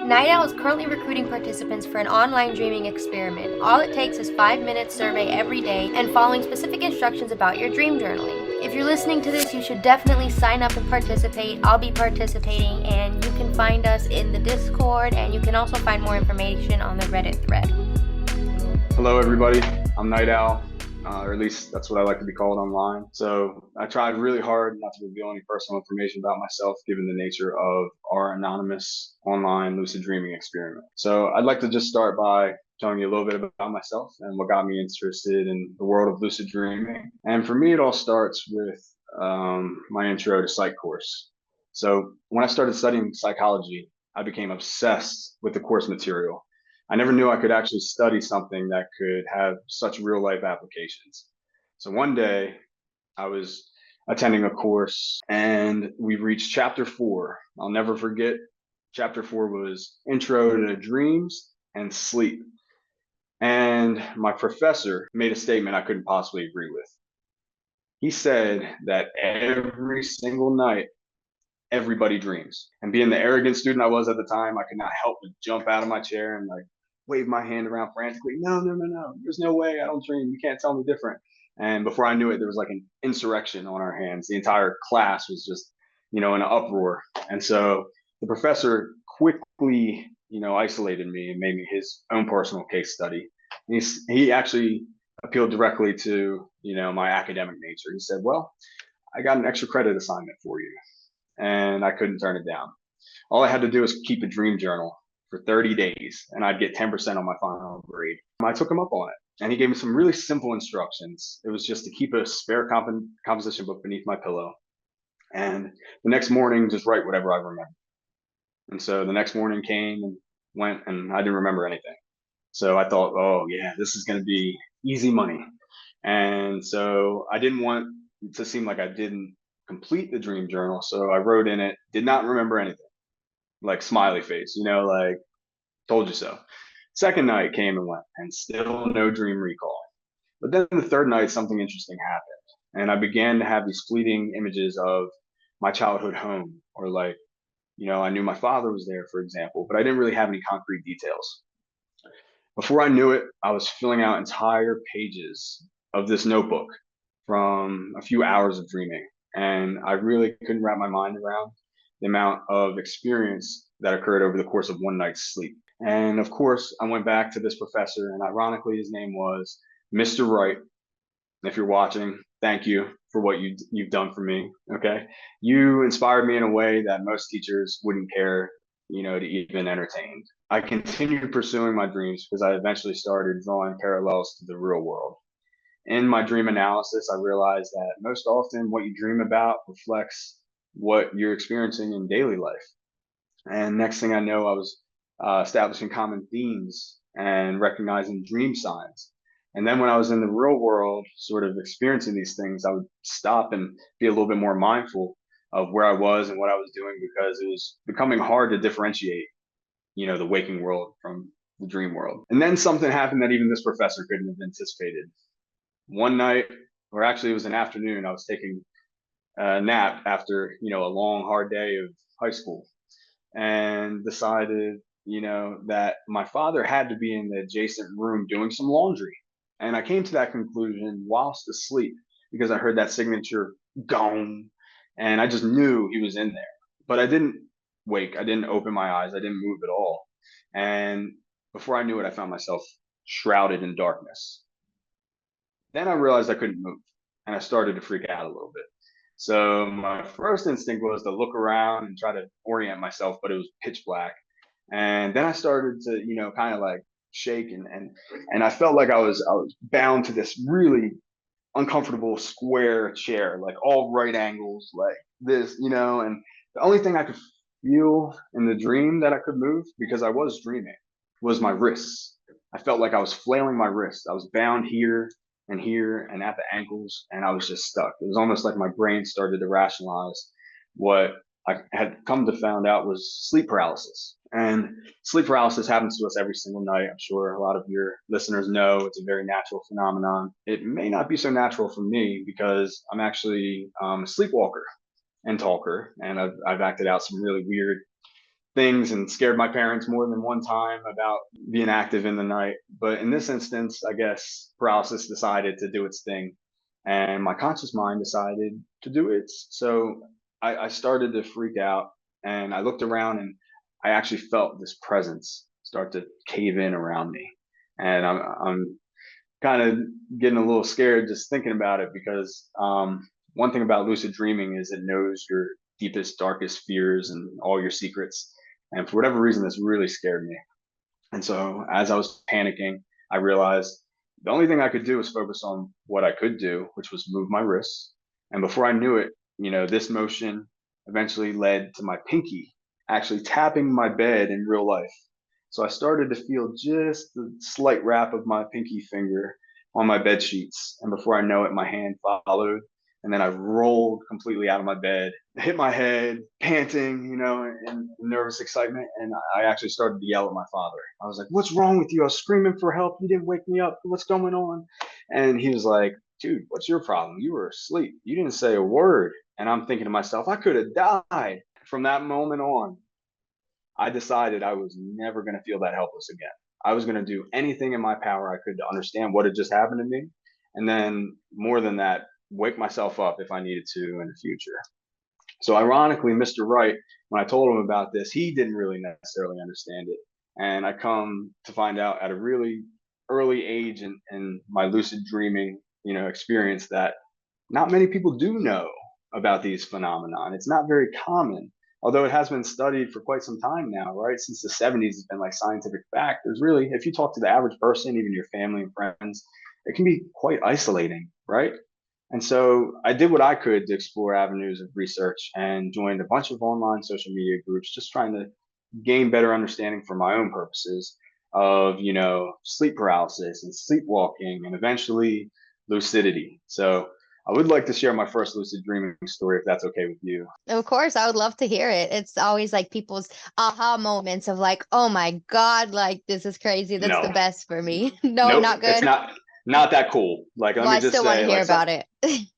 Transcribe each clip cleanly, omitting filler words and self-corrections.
Night Owl is currently recruiting participants for an online dreaming experiment. All it takes is 5 minutes survey every day and following specific instructions about your dream journaling. If you're listening to this, you should definitely sign up and participate. I'll be participating, and you can find us in the Discord, and you can also find more information on the Reddit thread. Hello, everybody. I'm Night Owl, or at least that's what I like to be called online. So I tried really hard not to reveal any personal information about myself, given the nature of our anonymous online lucid dreaming experiment. So I'd like to just start by telling you a little bit about myself and what got me interested in the world of lucid dreaming. And for me, it all starts with my intro to psych course. So when I started studying psychology, I became obsessed with the course material. I never knew I could actually study something that could have such real life applications. So one day I was attending a course and we reached chapter 4. I'll never forget. Chapter 4 was Intro to Dreams and Sleep. And my professor made a statement I couldn't possibly agree with. He said that every single night, everybody dreams. And being the arrogant student I was at the time, I could not help but jump out of my chair and wave my hand around frantically. No, no, no, no. There's no way. I don't dream. You can't tell me different. And before I knew it, there was like an insurrection on our hands. The entire class was just, in an uproar. And so the professor quickly, isolated me and made me his own personal case study. And he actually appealed directly to, my academic nature. He said, well, I got an extra credit assignment for you. And I couldn't turn it down. All I had to do was keep a dream journal for 30 days and I'd get 10% on my final grade. I took him up on it and he gave me some really simple instructions. It was just to keep a spare composition book beneath my pillow. And the next morning, just write whatever I remember. And so the next morning came and went and I didn't remember anything. So I thought, oh yeah, this is going to be easy money. And so I didn't want to seem like I didn't complete the dream journal. So I wrote in it, did not remember anything. Like smiley face, like told you so. Second night came and went, and still no dream recall. But then the third night, something interesting happened, and I began to have these fleeting images of my childhood home, or I knew my father was there, for example, but I didn't really have any concrete details. Before I knew it, I was filling out entire pages of this notebook from a few hours of dreaming, and I really couldn't wrap my mind around the amount of experience that occurred over the course of one night's sleep. And of course, I went back to this professor, and ironically, his name was Mr. Wright. If you're watching, thank you for what you've done for me. Okay, you inspired me in a way that most teachers wouldn't care, to even entertain. I continued pursuing my dreams because I eventually started drawing parallels to the real world. In my dream analysis, I realized that most often what you dream about reflects what you're experiencing in daily life. And next thing I know, I was establishing common themes and recognizing dream signs. And then when I was in the real world, sort of experiencing these things, I would stop and be a little bit more mindful of where I was and what I was doing because it was becoming hard to differentiate, the waking world from the dream world. And then something happened that even this professor couldn't have anticipated. One night, or actually it was an afternoon, I was taking a nap after, a long, hard day of high school and decided, that my father had to be in the adjacent room doing some laundry. And I came to that conclusion whilst asleep because I heard that signature gong and I just knew he was in there. But I didn't wake, I didn't open my eyes, I didn't move at all. And before I knew it, I found myself shrouded in darkness. Then I realized I couldn't move and I started to freak out a little bit. So my first instinct was to look around and try to orient myself, but it was pitch black. And then I started to, kind of shake and I felt like I was bound to this really uncomfortable square chair, like all right angles, like this, and the only thing I could feel in the dream that I could move, because I was dreaming, was my wrists. I felt like I was flailing my wrists. I was bound here and at the ankles, and I was just stuck. It was almost like my brain started to rationalize what I had come to find out was sleep paralysis. And sleep paralysis happens to us every single night. I'm sure a lot of your listeners know it's a very natural phenomenon. It may not be so natural for me because I'm actually a sleepwalker and talker, and I've acted out some really weird things and scared my parents more than one time about being active in the night. But in this instance, I guess paralysis decided to do its thing, and my conscious mind decided to do its. So I started to freak out, and I looked around, and I actually felt this presence start to cave in around me. And I'm kind of getting a little scared just thinking about it because one thing about lucid dreaming is it knows your deepest, darkest fears and all your secrets. And for whatever reason, this really scared me. And so as I was panicking, I realized the only thing I could do was focus on what I could do, which was move my wrists. And before I knew it, this motion eventually led to my pinky actually tapping my bed in real life. So I started to feel just the slight wrap of my pinky finger on my bed sheets. And before I know it, my hand followed. And then I rolled completely out of my bed, hit my head, panting, in nervous excitement. And I actually started to yell at my father. I was like, "What's wrong with you?" I was screaming for help. "You didn't wake me up. What's going on?" And he was like, "Dude, what's your problem? You were asleep. You didn't say a word." And I'm thinking to myself, I could have died. From that moment on, I decided I was never going to feel that helpless again. I was going to do anything in my power I could to understand what had just happened to me. And then, more than that, wake myself up if I needed to in the future. So, ironically, Mr. Wright, when I told him about this, he didn't really necessarily understand it. And I come to find out at a really early age in my lucid dreaming, experience that not many people do know about these phenomena. It's not very common, although it has been studied for quite some time now, right? Since the 70s, it's been like scientific fact. There's really, if you talk to the average person, even your family and friends, it can be quite isolating, right? And so I did what I could to explore avenues of research and joined a bunch of online social media groups, just trying to gain better understanding for my own purposes of, sleep paralysis and sleepwalking and eventually lucidity. So I would like to share my first lucid dreaming story if that's okay with you. Of course, I would love to hear it. It's always like people's aha moments of like, oh my God, like this is crazy. That's the No, best for me. No, nope, not it's good. not that cool. Like, let Well, me I just still want to say, hear like, about it.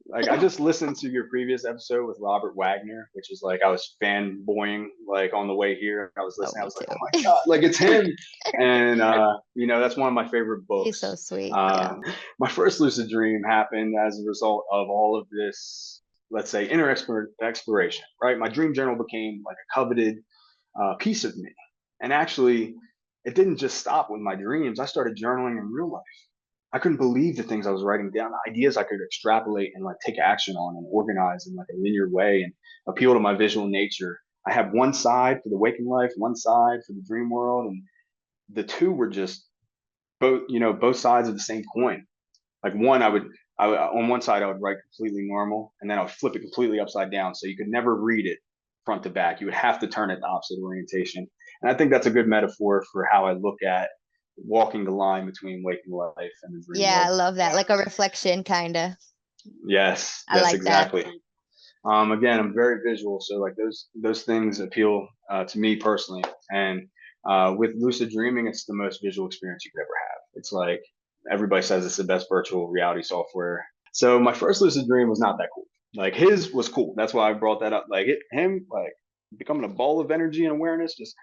like I just listened to your previous episode with Robert Wagner, which is like I was fanboying like on the way here. I was Oh, listening. I me was like, too. "Oh my god, like it's him!" And that's one of my favorite He's so books. sweet. Yeah. Um, my first lucid dream happened as a result of all of this, let's say, inner exploration. Right, my dream journal became like a coveted piece of me, and actually, it didn't just stop with my dreams. I started journaling in real life. I couldn't believe the things I was writing down, the ideas I could extrapolate and like take action on and organize in like a linear way and appeal to my visual nature. I have one side for the waking life, one side for the dream world, and the two were just both sides of the same coin. Like one, on one side I would write completely normal, and then I would flip it completely upside down, so you could never read it front to back. You would have to turn it the opposite orientation, and I think that's a good metaphor for how I look at walking the line between waking life and the dream Yeah, I world. love that. Like a reflection, kind of. Yes, I yes, like that. exactly. Again, I'm very visual, so like those things appeal to me personally. And with lucid dreaming, it's the most visual experience you could ever have. It's like everybody says it's the best virtual reality software. So my first lucid dream was not that cool. Like his was cool. That's why I brought that up. Like him, like becoming a ball of energy and awareness, just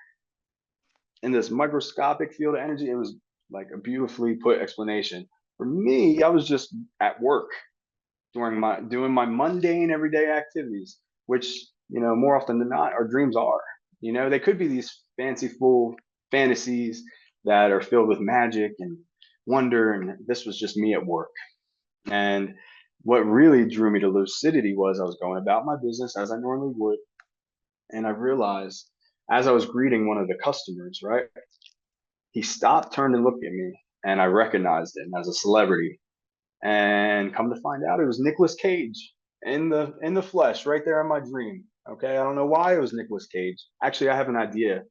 in this microscopic field of energy. It was like a beautifully put explanation. For me, I was just at work doing my mundane everyday activities, which more often than not, our dreams are. They could be these fanciful fantasies that are filled with magic and wonder, and this was just me at work. And what really drew me to lucidity was I was going about my business as I normally would, and I realized as I was greeting one of the customers, right, he stopped, turned, and looked at me, and I recognized him as a celebrity. And come to find out, it was Nicolas Cage in the flesh, right there in my dream. Okay, I don't know why it was Nicolas Cage. Actually, I have an idea.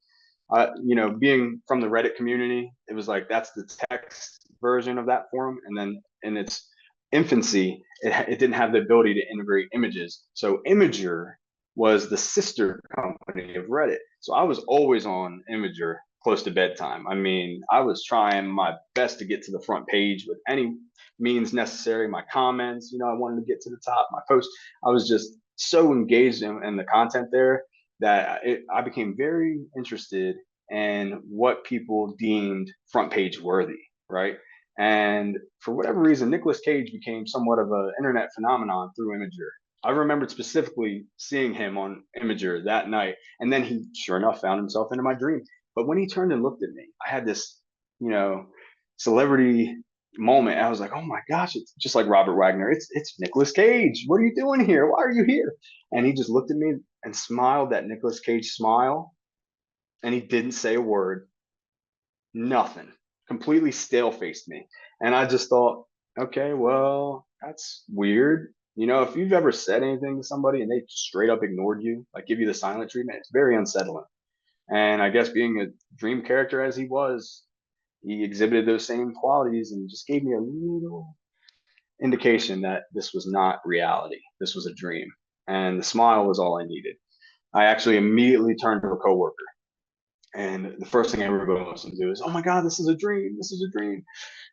Being from the Reddit community, it was like that's the text version of that forum, and then in its infancy, it didn't have the ability to integrate images. So Imager was the sister company of Reddit. So I was always on Imager close to bedtime. I mean, I was trying my best to get to the front page with any means necessary. My comments, I wanted to get to the top. My posts, I was just so engaged in the content there that I became very interested in what people deemed front page worthy, right? And for whatever reason, Nicolas Cage became somewhat of an internet phenomenon through Imager. I remembered specifically seeing him on Imager that night, and then he, sure enough, found himself into my dream. But when he turned and looked at me, I had this, you know, celebrity moment. I was like, oh my gosh, it's just like Robert Wagner. It's Nicolas Cage. What are you doing here? Why are you here? And he just looked at me and smiled that Nicolas Cage smile, and he didn't say a word, nothing, completely stale faced me. And I just thought, okay, well, that's weird. You know, if you've ever said anything to somebody and they straight up ignored you, like give you the silent treatment, it's very unsettling. And I guess being a dream character as he was, he exhibited those same qualities and just gave me a little indication that this was not reality. This was a dream. And the smile was all I needed. I actually immediately turned to a coworker. And the first thing everybody wants to do is, oh my God, this is a dream. This is a dream.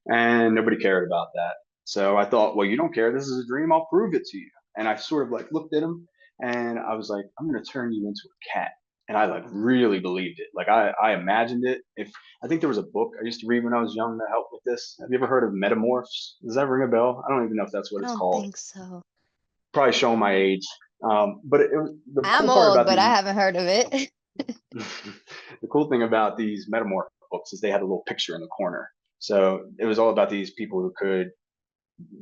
And nobody cared about that. So I thought, well, you don't care. This is a dream. I'll prove it to you. And I sort of like looked at him and I was like, I'm going to turn you into a cat. And I like really believed it. Like I imagined it. If I think there was a book I used to read when I was young that helped with this. Have you ever heard of Metamorphs? Does that ring a bell? I don't even know if that's I what it's don't called. think so. Probably showing my age. But the I'm cool part old, about but I these haven't heard of it. the cool thing about these Metamorph books is they had a little picture in the corner. So it was all about these people who could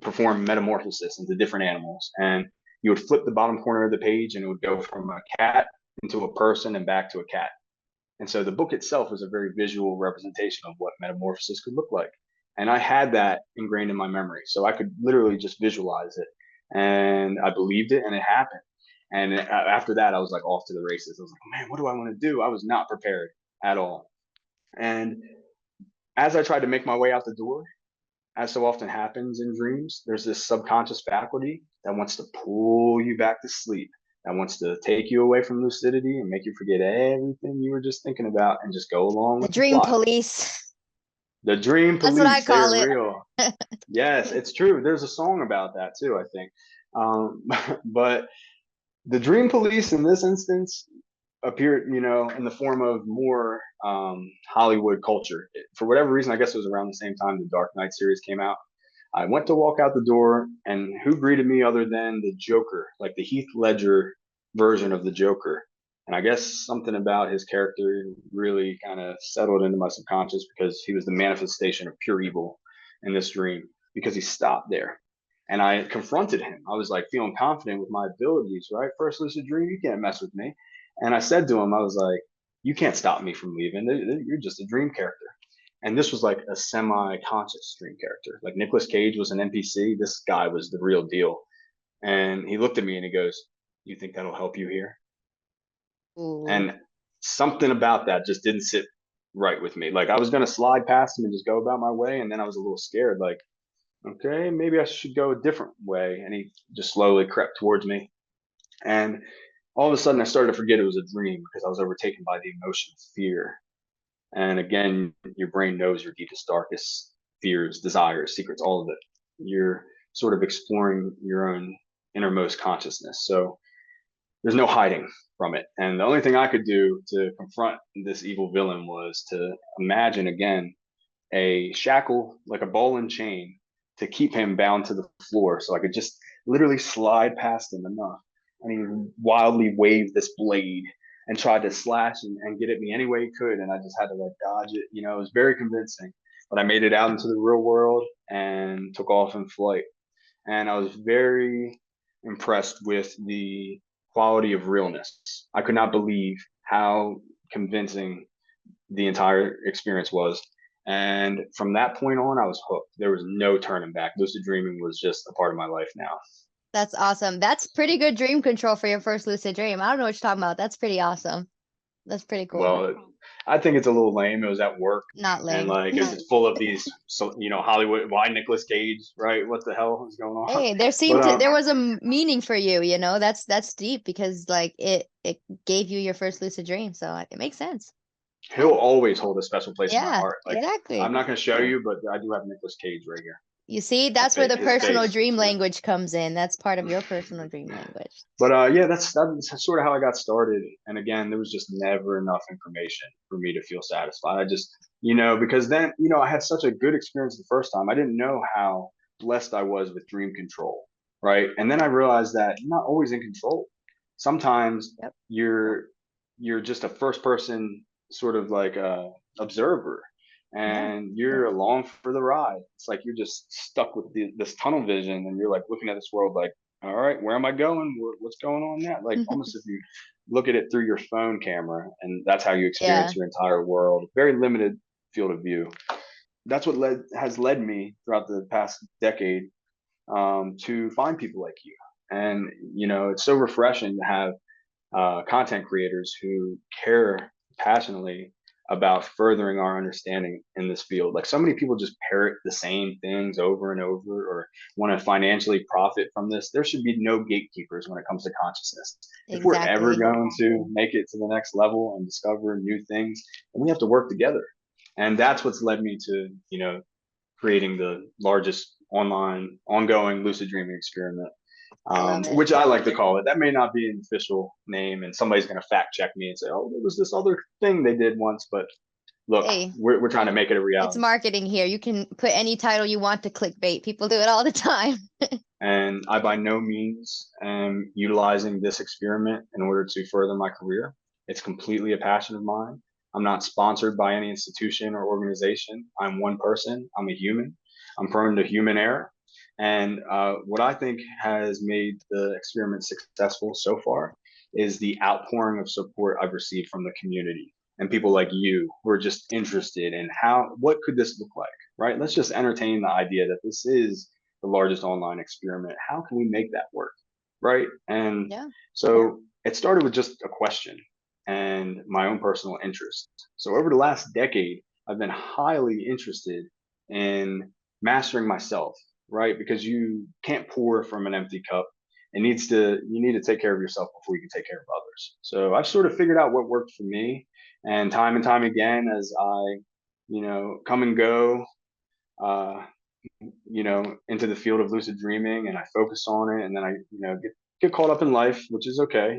perform metamorphosis into different animals. And you would flip the bottom corner of the page and it would go from a cat into a person and back to a cat. And so the book itself was a very visual representation of what metamorphosis could look like. And I had that ingrained in my memory. So I could literally just visualize it. And I believed it and it happened. And after that, I was like off to the races. I was like, man, what do I want to do? I was not prepared at all. And as I tried to make my way out the door, as so often happens in dreams, there's this subconscious faculty that wants to pull you back to sleep, that wants to take you away from lucidity and make you forget everything you were just thinking about and just go along The with the dream plot. police. The dream That's what I police, call they're it. real. Yes, it's true. There's a song about that too, I think. But the dream police in this instance appeared, in the form of more Hollywood culture. For whatever reason, I guess it was around the same time the Dark Knight series came out. I went to walk out the door, and who greeted me other than the Joker, like the Heath Ledger version of the Joker. And I guess something about his character really kind of settled into my subconscious because he was the manifestation of pure evil in this dream because he stopped there. And I confronted him. I was like feeling confident with my abilities, right? First lucid dream, you can't mess with me. And I said to him, I was like, you can't stop me from leaving. You're just a dream character. And this was like a semi-conscious dream character. Like Nicolas Cage was an NPC. This guy was the real deal. And he looked at me and he goes, you think that'll help you here? Ooh. And something about that just didn't sit right with me. Like I was going to slide past him and just go about my way. And then I was a little scared, like, okay, maybe I should go a different way. And he just slowly crept towards me. And all of a sudden I started to forget it was a dream because I was overtaken by the emotion of fear. And again, your brain knows your deepest, darkest fears, desires, secrets, all of it. You're sort of exploring your own innermost consciousness. So there's no hiding from it. And the only thing I could do to confront this evil villain was to imagine again a shackle, like a ball and chain, to keep him bound to the floor. So I could just literally slide past him enough. And he wildly waved this blade and tried to slash and get at me any way he could. And I just had to like dodge it. It was very convincing. But I made it out into the real world and took off in flight. And I was very impressed with the quality of realness. I could not believe how convincing the entire experience was. And from that point on, I was hooked. There was no turning back. Lucid dreaming was just a part of my life now. That's awesome. That's pretty good dream control for your first lucid dream. I don't know what you're talking about. That's pretty awesome. That's pretty cool. Well, I think it's a little lame. It was at work. Not lame. And like it's full of these, Hollywood. Why Nicolas Cage, right? What the hell is going on? Hey, there was a meaning for you, that's deep because like it gave you your first lucid dream. So it makes sense. He'll always hold a special place in my Yeah, heart. Like exactly. I'm not going to show you, but I do have Nicolas Cage right here. You see, that's where the his personal face. dream Yeah. language comes in. That's part of your personal dream language. But yeah, that's sort of how I got started. And again, there was just never enough information for me to feel satisfied. I just, because then, I had such a good experience the first time. I didn't know how blessed I was with dream control, right? And then I realized that you're not always in control. Sometimes Yep. you're just a first person sort of like observer, and you're along for the ride. It's like you're just stuck with this tunnel vision, and you're like looking at this world like, all right, where am I going? What's going on now? Like almost if you look at it through your phone camera, and that's how you Yeah. experience your entire world. Very limited field of view. That's what has led me throughout the past decade to find people like you. And it's so refreshing to have content creators who care passionately about furthering our understanding in this field. Like so many people just parrot the same things over and over or want to financially profit from this. There should be no gatekeepers when it comes to consciousness. If we're ever Exactly. going to make it to the next level and discover new things, then we have to work together. And that's what's led me to, creating the largest online ongoing lucid dreaming experiment, I love it. which I like to call it. That may not be an official name, and somebody's going to fact check me and say, "Oh, there was this other thing they did once." But look, Hey, we're trying to make it a it's reality, marketing here. You can put any title you want to clickbait. People do it all the time. and I by no means am utilizing this experiment in order to further my career. It's completely a passion of mine. I'm not sponsored by any institution or organization. I'm one person. I'm a human. I'm prone to human error. And what I think has made the experiment successful so far is the outpouring of support I've received from the community and people like you who are just interested in what could this look like, right? Let's just entertain the idea that this is the largest online experiment. How can we make that work, right? And Yeah. so it started with just a question and my own personal interest. So over the last decade, I've been highly interested in mastering myself, right? Because you can't pour from an empty cup. You need to take care of yourself before you can take care of others. So I've sort of figured out what worked for me, and time again, as I, come and go, uh, into the field of lucid dreaming, and I focus on it, and then I, get caught up in life, which is okay.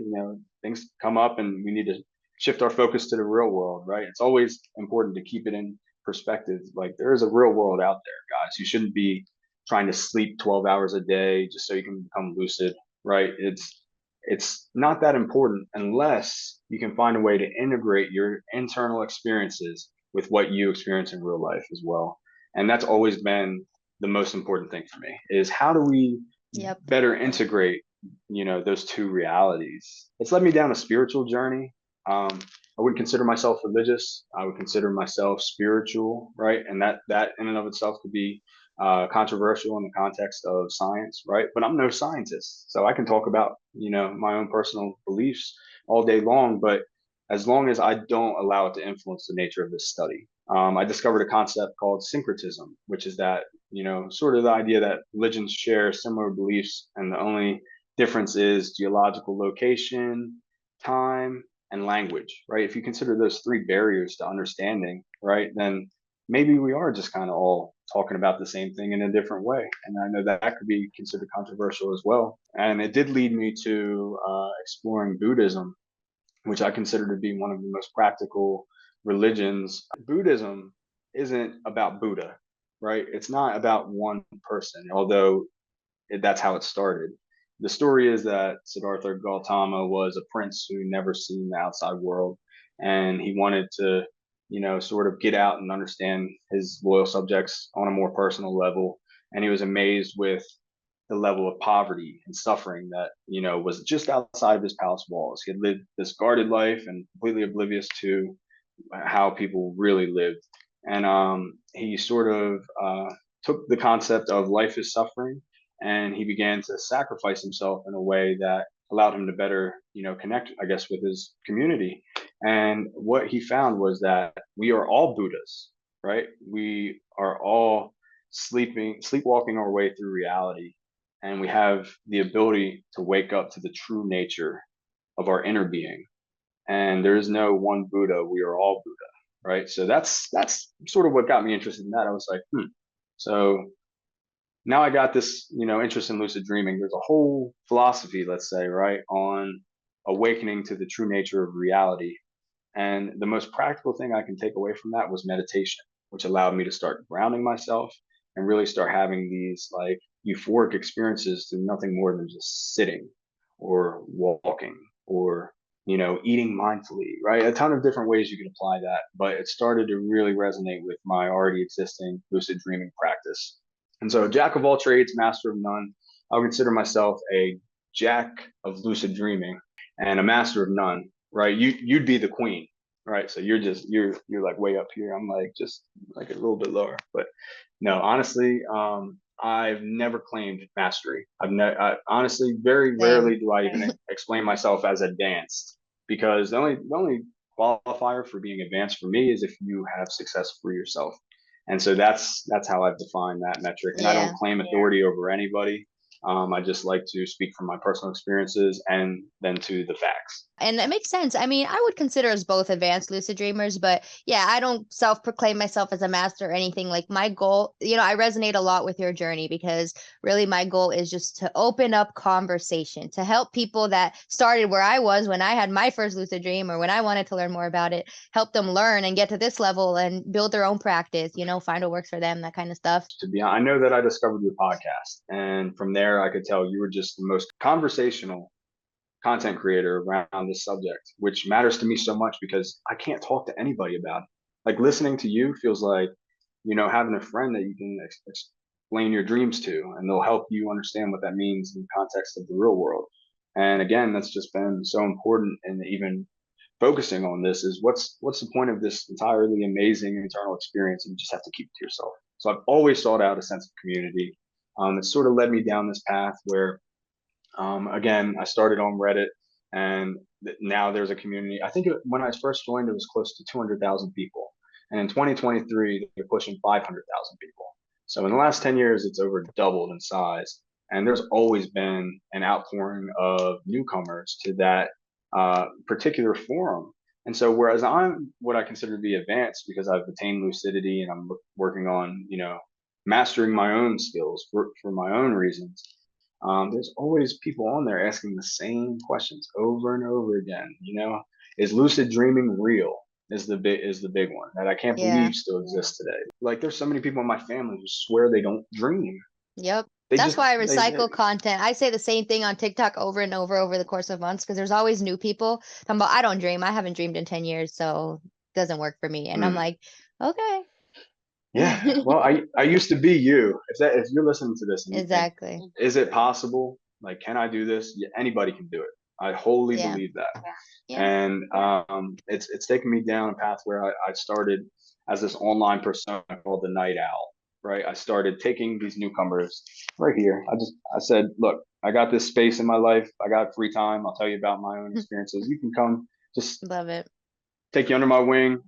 Things come up, and we need to shift our focus to the real world, right? It's always important to keep it in perspective. Like there is a real world out there, guys. You shouldn't be trying to sleep 12 hours a day just so you can become lucid, right? It's not that important unless you can find a way to integrate your internal experiences with what you experience in real life as well. And that's always been the most important thing for me is how do we Yep. better integrate those two realities. It's led me down a spiritual journey. I wouldn't consider myself religious. I would consider myself spiritual, right? And that in and of itself could be controversial in the context of science, right? But I'm no scientist, so I can talk about my own personal beliefs all day long. But as long as I don't allow it to influence the nature of this study, I discovered a concept called syncretism, which is that sort of the idea that religions share similar beliefs, and the only difference is geological location, time, and language, right? If you consider those three barriers to understanding, right, then maybe we are just kind of all talking about the same thing in a different way. And I know that could be considered controversial as well. And it did lead me to exploring Buddhism, which I consider to be one of the most practical religions. Buddhism isn't about Buddha, right? It's not about one person, although that's how it started. The story is that Siddhartha Gautama was a prince who never seen the outside world, and he wanted to, sort of get out and understand his loyal subjects on a more personal level. And he was amazed with the level of poverty and suffering that was just outside of his palace walls. He had lived this guarded life and completely oblivious to how people really lived. And he sort of took the concept of life is suffering, and he began to sacrifice himself in a way that allowed him to better, connect, I guess, with his community. And what he found was that we are all Buddhas, right? We are all sleepwalking our way through reality, and we have the ability to wake up to the true nature of our inner being. And there is no one Buddha. We are all Buddha, right? So that's sort of what got me interested in that. I was like, so now I got this, interest in lucid dreaming. There's a whole philosophy, let's say, right, on awakening to the true nature of reality. And the most practical thing I can take away from that was meditation, which allowed me to start grounding myself and really start having these like euphoric experiences through nothing more than just sitting or walking or, eating mindfully, right? A ton of different ways you can apply that. But it started to really resonate with my already existing lucid dreaming practice. And so, jack of all trades, master of none, I would consider myself a jack of lucid dreaming and a master of none, right? You'd be the queen, right? So you're like way up here. I'm like just like a little bit lower. But no, honestly, I've never claimed mastery. I honestly very Same. rarely do I even explain myself as advanced, because the only qualifier for being advanced for me is if you have success for yourself. And so that's how I've defined that metric. And I don't Yeah. claim authority over anybody. I just like to speak from my personal experiences and then to the facts. And that makes sense. I mean, I would consider us both advanced lucid dreamers, but yeah, I don't self-proclaim myself as a master or anything. Like my goal, I resonate a lot with your journey because really my goal is just to open up conversation, to help people that started where I was when I had my first lucid dream or when I wanted to learn more about it, help them learn and get to this level and build their own practice, find what works for them, that kind of stuff. To be honest, I know that I discovered your podcast, and from there I could tell you were just the most conversational content creator around this subject, which matters to me so much because I can't talk to anybody about it. Like listening to you feels like, having a friend that you can explain your dreams to, and they'll help you understand what that means in the context of the real world. And again, that's just been so important. And even focusing on this is what's the point of this entirely amazing internal experience, and you just have to keep it to yourself. So I've always sought out a sense of community. It sort of led me down this path where again, I started on Reddit, and now there's a community. I think when I first joined, it was close to 200,000 people, and in 2023, they're pushing 500,000 people. So in the last 10 years, it's over doubled in size, and there's always been an outpouring of newcomers to that particular forum. And so, whereas I'm what I consider to be advanced because I've attained lucidity and I'm working on, mastering my own skills for my own reasons, there's always people on there asking the same questions over and over again. Is lucid dreaming real? Is the big one that I can't Yeah. believe still exists today. Like there's so many people in my family who swear they don't dream. Yep. They That's just why I they recycle content. I say the same thing on TikTok over and over the course of months because there's always new people talking about, I don't dream. I haven't dreamed in 10 years, so it doesn't work for me. And I'm hmm. like, okay. Yeah. Well, I used to be you. If you're listening to this and you think, Exactly. is it possible? Like, can I do this? Yeah, anybody can do it. I wholly Yeah. believe that. Yeah. And it's taken me down a path where I started as this online persona called the Night Owl. Right. I started taking these newcomers right here. I said, look, I got this space in my life. I got free time. I'll tell you about my own experiences. You can come, just Love it. take you under my wing,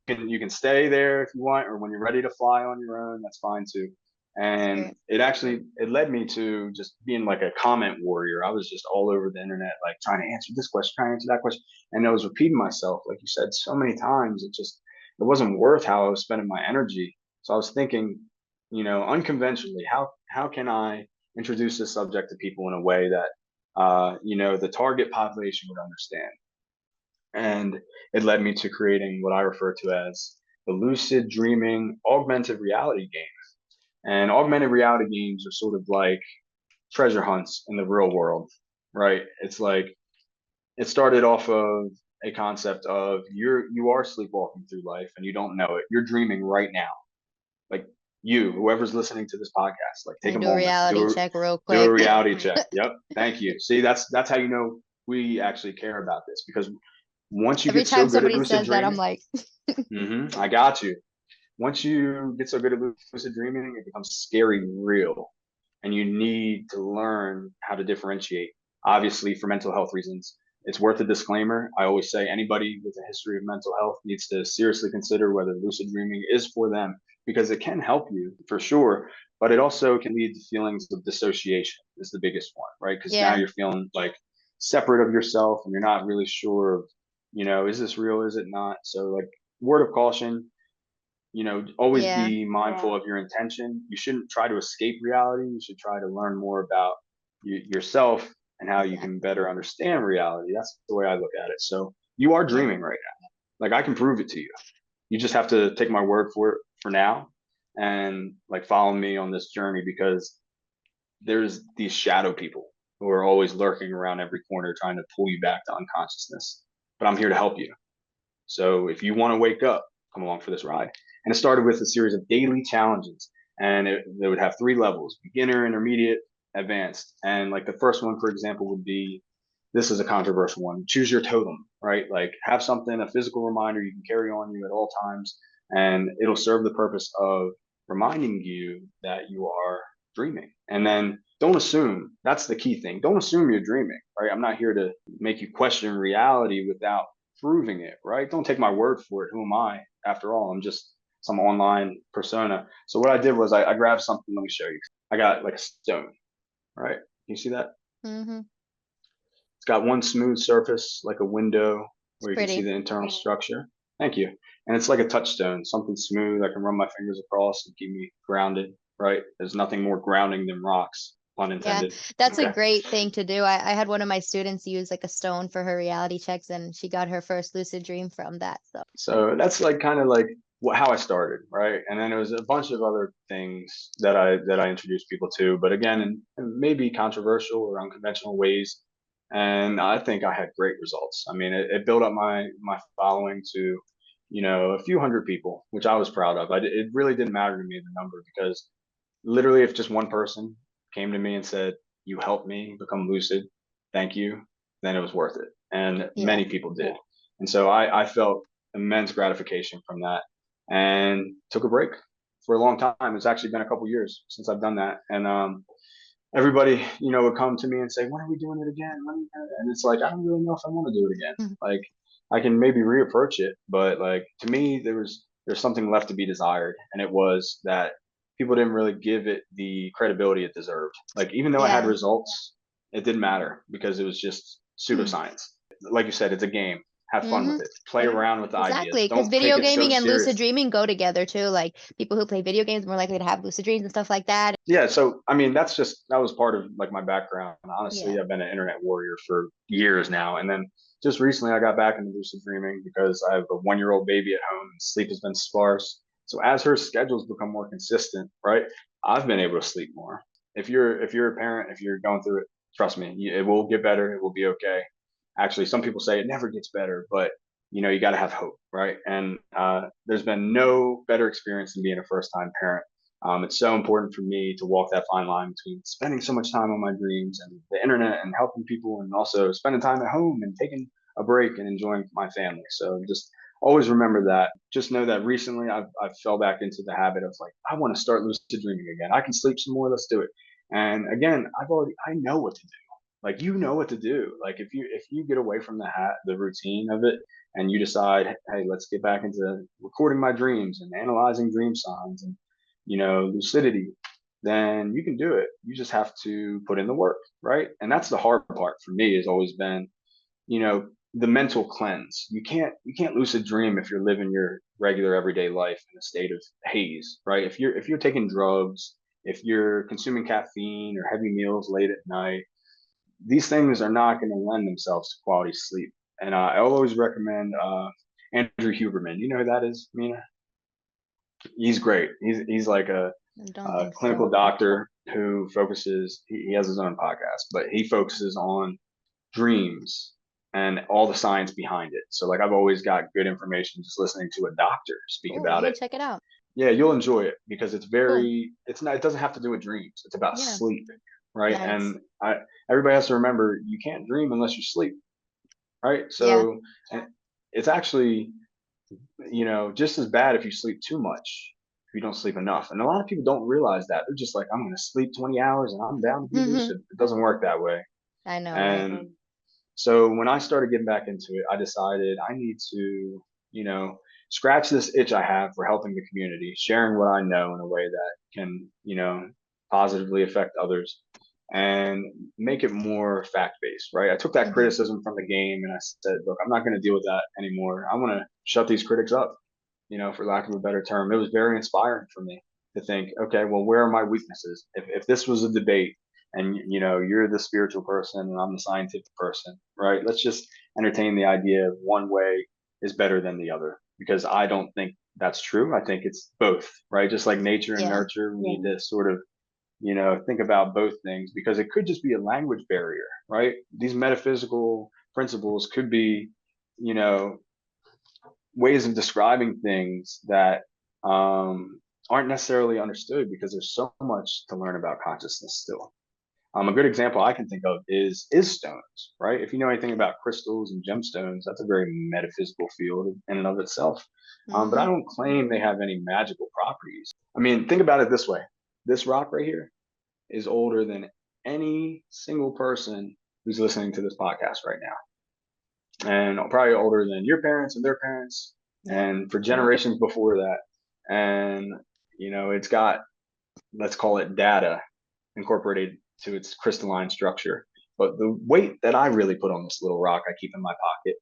and you can stay there if you want, or when you're ready to fly on your own, that's fine too. That's And great. it led me to just being like a comment warrior. I was just all over the internet, like trying to answer this question, trying to answer that question, and I was repeating myself, like you said, so many times. It wasn't worth how I was spending my energy. So I was thinking, unconventionally, how can I introduce this subject to people in a way that the target population would understand? And it led me to creating what I refer to as the lucid dreaming augmented reality game. And augmented reality games are sort of like treasure hunts in the real world, right? It's like it started off of a concept of you are sleepwalking through life and you don't know it. You're dreaming right now. Like whoever's listening to this podcast, like Let take me a do a moment, reality check real do a quick. reality check. Yep. Thank you. See, that's how we actually care about this, because once you Every get so time good at somebody lucid says that, I'm dreaming, like, I got you. Once you get so good at lucid dreaming, it becomes scary real. And you need to learn how to differentiate. Obviously, for mental health reasons, it's worth a disclaimer. I always say anybody with a history of mental health needs to seriously consider whether lucid dreaming is for them, because it can help you for sure, but it also can lead to feelings of dissociation, is the biggest one, right? Because now yeah, you're feeling like separate of yourself and you're not really sure of, is this real, is it not? So, like, word of caution, always Yeah. be mindful of your intention. You shouldn't try to escape reality. You should try to learn more about yourself and how you can Exactly. better understand reality. That's the way I look at it. So you are Yeah. dreaming right now. Like I can prove it to you. You just have to take my word for it for now and like follow me on this journey, because there's these shadow people who are always lurking around every corner trying to pull you back to unconsciousness. But I'm here to help you. So if you want to wake up, come along for this ride. And it started with a series of daily challenges, and they would have 3 levels: beginner, intermediate, advanced. And like the first one, for example, would be, this is a controversial one: choose your totem, right? Like have something, a physical reminder you can carry on you at all times, and it'll serve the purpose of reminding you that you are dreaming. And then don't assume. That's the key thing. Don't assume you're dreaming, right? I'm not here to make you question reality without proving it, right? Don't take my word for it. Who am I? After all, I'm just some online persona. So what I did was I grabbed something. Let me show you. I got like a stone, right? Can you see that? Mm-hmm. It's got one smooth surface, like a window It's where you can see pretty. the internal structure. Thank you. And it's like a touchstone, something smooth. I can run my fingers across and keep me grounded, right? There's nothing more grounding than rocks, pun Yeah, intended. that's a Okay. great thing to do. I had one of my students use like a stone for her reality checks, and she got her first lucid dream from that. So So that's like kind of like how I started, right? And then there was a bunch of other things that I introduced people to, but again, in maybe controversial or unconventional ways. And I think I had great results. I mean, it built up my following to, a few hundred people, which I was proud of. It really didn't matter to me the number, because literally, if just one person came to me and said, "You helped me become lucid, thank you," then it was worth it. And yeah, many people did. And so I felt immense gratification from that, and took a break for a long time. It's actually been a couple years since I've done that. And everybody, would come to me and say, "When are we doing it again? When are we gonna-" And it's like, I don't really know if I want to do it again. Mhm. Like I can maybe reapproach it, but like to me, there's something left to be desired, and it was that people didn't really give it the credibility it deserved. Like even though I had Yeah. results, it didn't matter because it was just pseudoscience. Like you said, it's a game. Have fun Mm-hmm. with it. Play around with the ideas. Exactly, because Don't take video it so gaming and lucid seriously. dreaming go together too. Like people who play video games are more likely to have lucid dreams and stuff like that. Yeah, so I mean, that was part of like my background. Honestly, Yeah. I've been an internet warrior for years now, and then just recently I got back into lucid dreaming because I have a 1-year-old baby at home and sleep has been sparse. So as her schedules become more consistent, right, I've been able to sleep more. If you're a parent, if you're going through it, trust me, it will get better. It will be okay. Actually, some people say it never gets better, but you got to have hope, right? And there's been no better experience than being a first-time parent. It's so important for me to walk that fine line between spending so much time on my dreams and the internet and helping people, and also spending time at home and taking a break and enjoying my family. So just always remember that. Just know that recently I've fell back into the habit of like, I want to start lucid dreaming again. I can sleep some more. Let's do it. And again, I know what to do. Like you know what to do. Like if you get away from the routine of it, and you decide, hey, let's get back into recording my dreams and analyzing dream signs and lucidity, then you can do it. You just have to put in the work, right? And that's the hard part for me, has always been, the mental cleanse. You can't lucid dream if you're living your regular everyday life in a state of haze, right? If you're taking drugs, if you're consuming caffeine or heavy meals late at night, these things are not going to lend themselves to quality sleep. And I always recommend Andrew Huberman. You know who that is, Mina? He's great. He's like I don't think clinical so. doctor who focuses. He has his own podcast, but he focuses on dreams and all the science behind it. So like I've always got good information just listening to a doctor speak Cool. I'm about gonna it. check it out. Yeah, you'll enjoy it because it's Cool. very. It's not. It doesn't have to do with dreams. It's about Yeah. sleep, right? Nice. And everybody has to remember you can't dream unless you sleep, right? Yeah. So it's actually, just as bad if you sleep too much, if you don't sleep enough. And a lot of people don't realize that. They're just like, I'm going to sleep 20 hours and I'm down to be lucid. It doesn't work that way. I know, right? And so when I started getting back into it, I decided I need to, scratch this itch I have for helping the community, sharing what I know in a way that can, positively affect others and make it more fact based, right? I took that Hmm. criticism from the game and I said, look, I'm not going to deal with that anymore. I want to shut these critics up. for lack of a better term. It was very inspiring for me to think, okay, well, where are my weaknesses? If this was a debate and, you're the spiritual person and I'm the scientific person, right? Let's just entertain the idea of one way is better than the other, because I don't think that's true. I think it's both, right? Just like nature and Yeah. nurture, we need to sort of, think about both things, because it could just be a language barrier, right? These metaphysical principles could be, you know, ways of describing things that aren't necessarily understood, because there's so much to learn about consciousness still. A good example I can think of is stones, right? If you know anything about crystals and gemstones, that's a very metaphysical field in and of itself. But I Hmm. don't claim they have any magical properties. I mean, think about it this way: this rock right here is older than any single person who's listening to this podcast right now, and probably older than your parents and their parents, Yeah. and for generations before that. And it's got, let's call it, data incorporated to its crystalline structure. But the weight that I really put on this little rock I keep in my pocket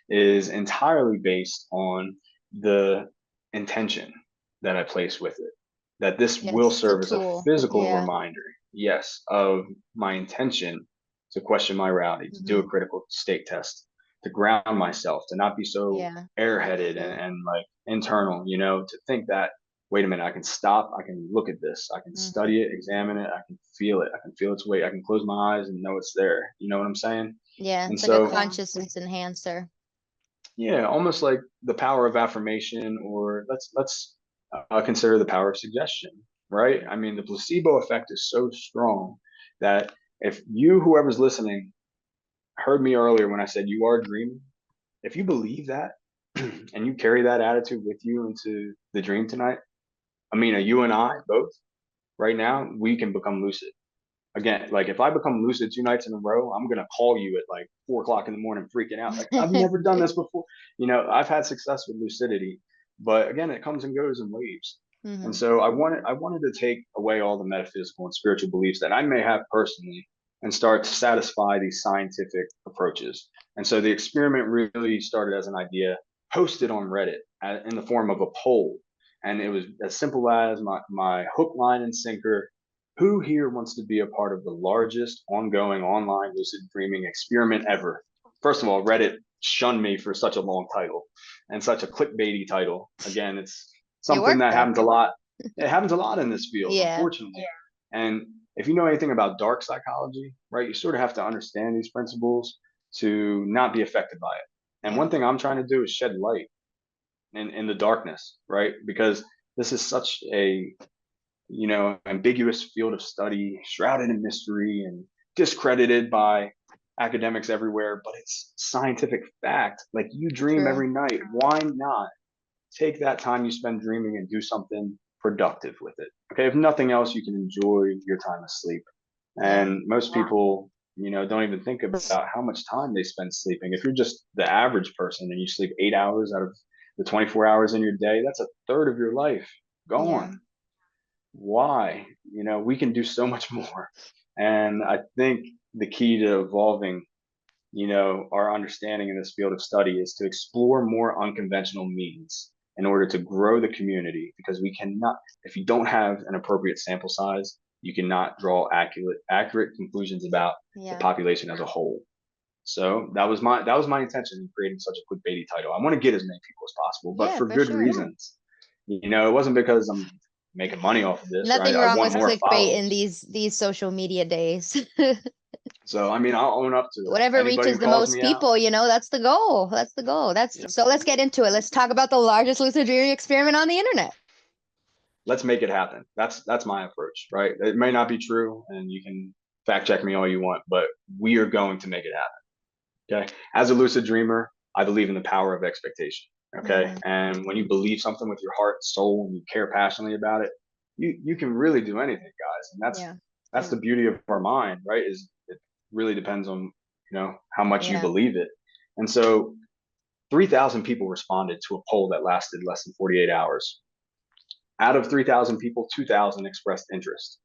is entirely based on the intention that I place with it. That this will Yes, the serve as a tool. physical Yeah. reminder, yes, of my intention to question my reality, to do a Hmm. critical state test, to ground myself, to not be so Yeah. airheaded and like internal, to think that, wait a minute, I can stop, I can look at this, I can Hmm. study it, examine it, I can feel it, I can feel its weight, I can close my eyes and know it's there. You know what I'm saying? Yeah, And it's like a so, consciousness enhancer. yeah, almost like the power of affirmation, or let's consider the power of suggestion, right? I mean, the placebo effect is so strong that if you, whoever's listening, heard me earlier when I said you are dreaming, if you believe that and you carry that attitude with you into the dream tonight, Amina, you and I both, right now, we can become lucid. Again, like if I become lucid 2 nights in a row, I'm gonna call you at like 4 o'clock in the morning, freaking out. Like, I've never done this before. I've had success with lucidity, but again, it comes and goes in waves. And Hmm. so I wanted to take away all the metaphysical and spiritual beliefs that I may have personally and start to satisfy these scientific approaches. And so the experiment really started as an idea posted on Reddit in the form of a poll. And it was as simple as my hook, line, and sinker: who here wants to be a part of the largest ongoing online lucid dreaming experiment ever? First of all, Reddit shunned me for such a long title and such a clickbaity title. Again, it's It something worked that though. happens a lot. It happens a lot in this field, Yeah. unfortunately. And if you know anything about dark psychology, right, you sort of have to understand these principles to not be affected by it. And Yeah. one thing I'm trying to do is shed light in the darkness, right? Because this is such a ambiguous field of study, shrouded in mystery and discredited by academics everywhere, but it's scientific fact. Like, you dream True. every night. Why not take that time you spend dreaming and do something productive with it? Okay, if nothing else, you can enjoy your time asleep. Yeah. And most people, don't even think about how much time they spend sleeping. If you're just the average person and you sleep 8 hours out of the 24 hours in your day, that's a third of your life Yeah. gone. Why? We can do so much more. And I think the key to evolving, our understanding in this field of study is to explore more unconventional means in order to grow the community, because we cannot, if you don't have an appropriate sample size, you cannot draw accurate conclusions about the Yeah. population as a whole. So that was my intention in creating such a clickbaity title. I want to get as many people as possible, but Yeah, for for good sure. reasons. It wasn't because I'm making money off of this, or Nothing I wrong want with more clickbait in followers. these social media days. So I mean, I'll own up to it. Whatever Anybody reaches who the calls most me out, people, that's the goal. That's the goal. That's yeah, so let's get into it. Let's talk about the largest lucid dreaming experiment on the internet. let's make it happen. That's my approach, right? It may not be true, and you can fact check me all you want, but we are going to make it happen. Okay. As a lucid dreamer, I believe in the power of expectation. Okay. Hmm. And when you believe something with your heart and soul and you care passionately about it, you can really do anything, guys. And that's Yeah. that's the beauty of our mind, right? Is it really depends on how much you Yeah. believe it. And so 3,000 people responded to a poll that lasted less than 48 hours. Out of 3,000 people, 2,000 expressed interest,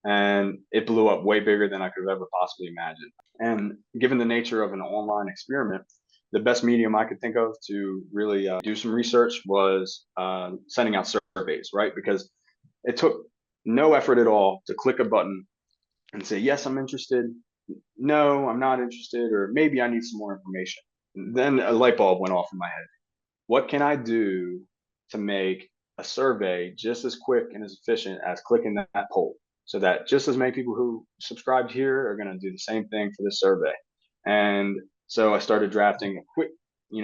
and it blew up way bigger than I could have ever possibly imagined. And given the nature of an online experiment, the best medium I could think of to really do some research was sending out surveys, right? Because it took no effort at all to click a button and say, yes, I'm interested. No, I'm not interested, or maybe I need some more information. And then a light bulb went off in my head. What can I do to make a survey just as quick and as efficient as clicking that poll, so that just as many people who subscribed here are going to do the same thing for this survey? And so I started drafting a quick,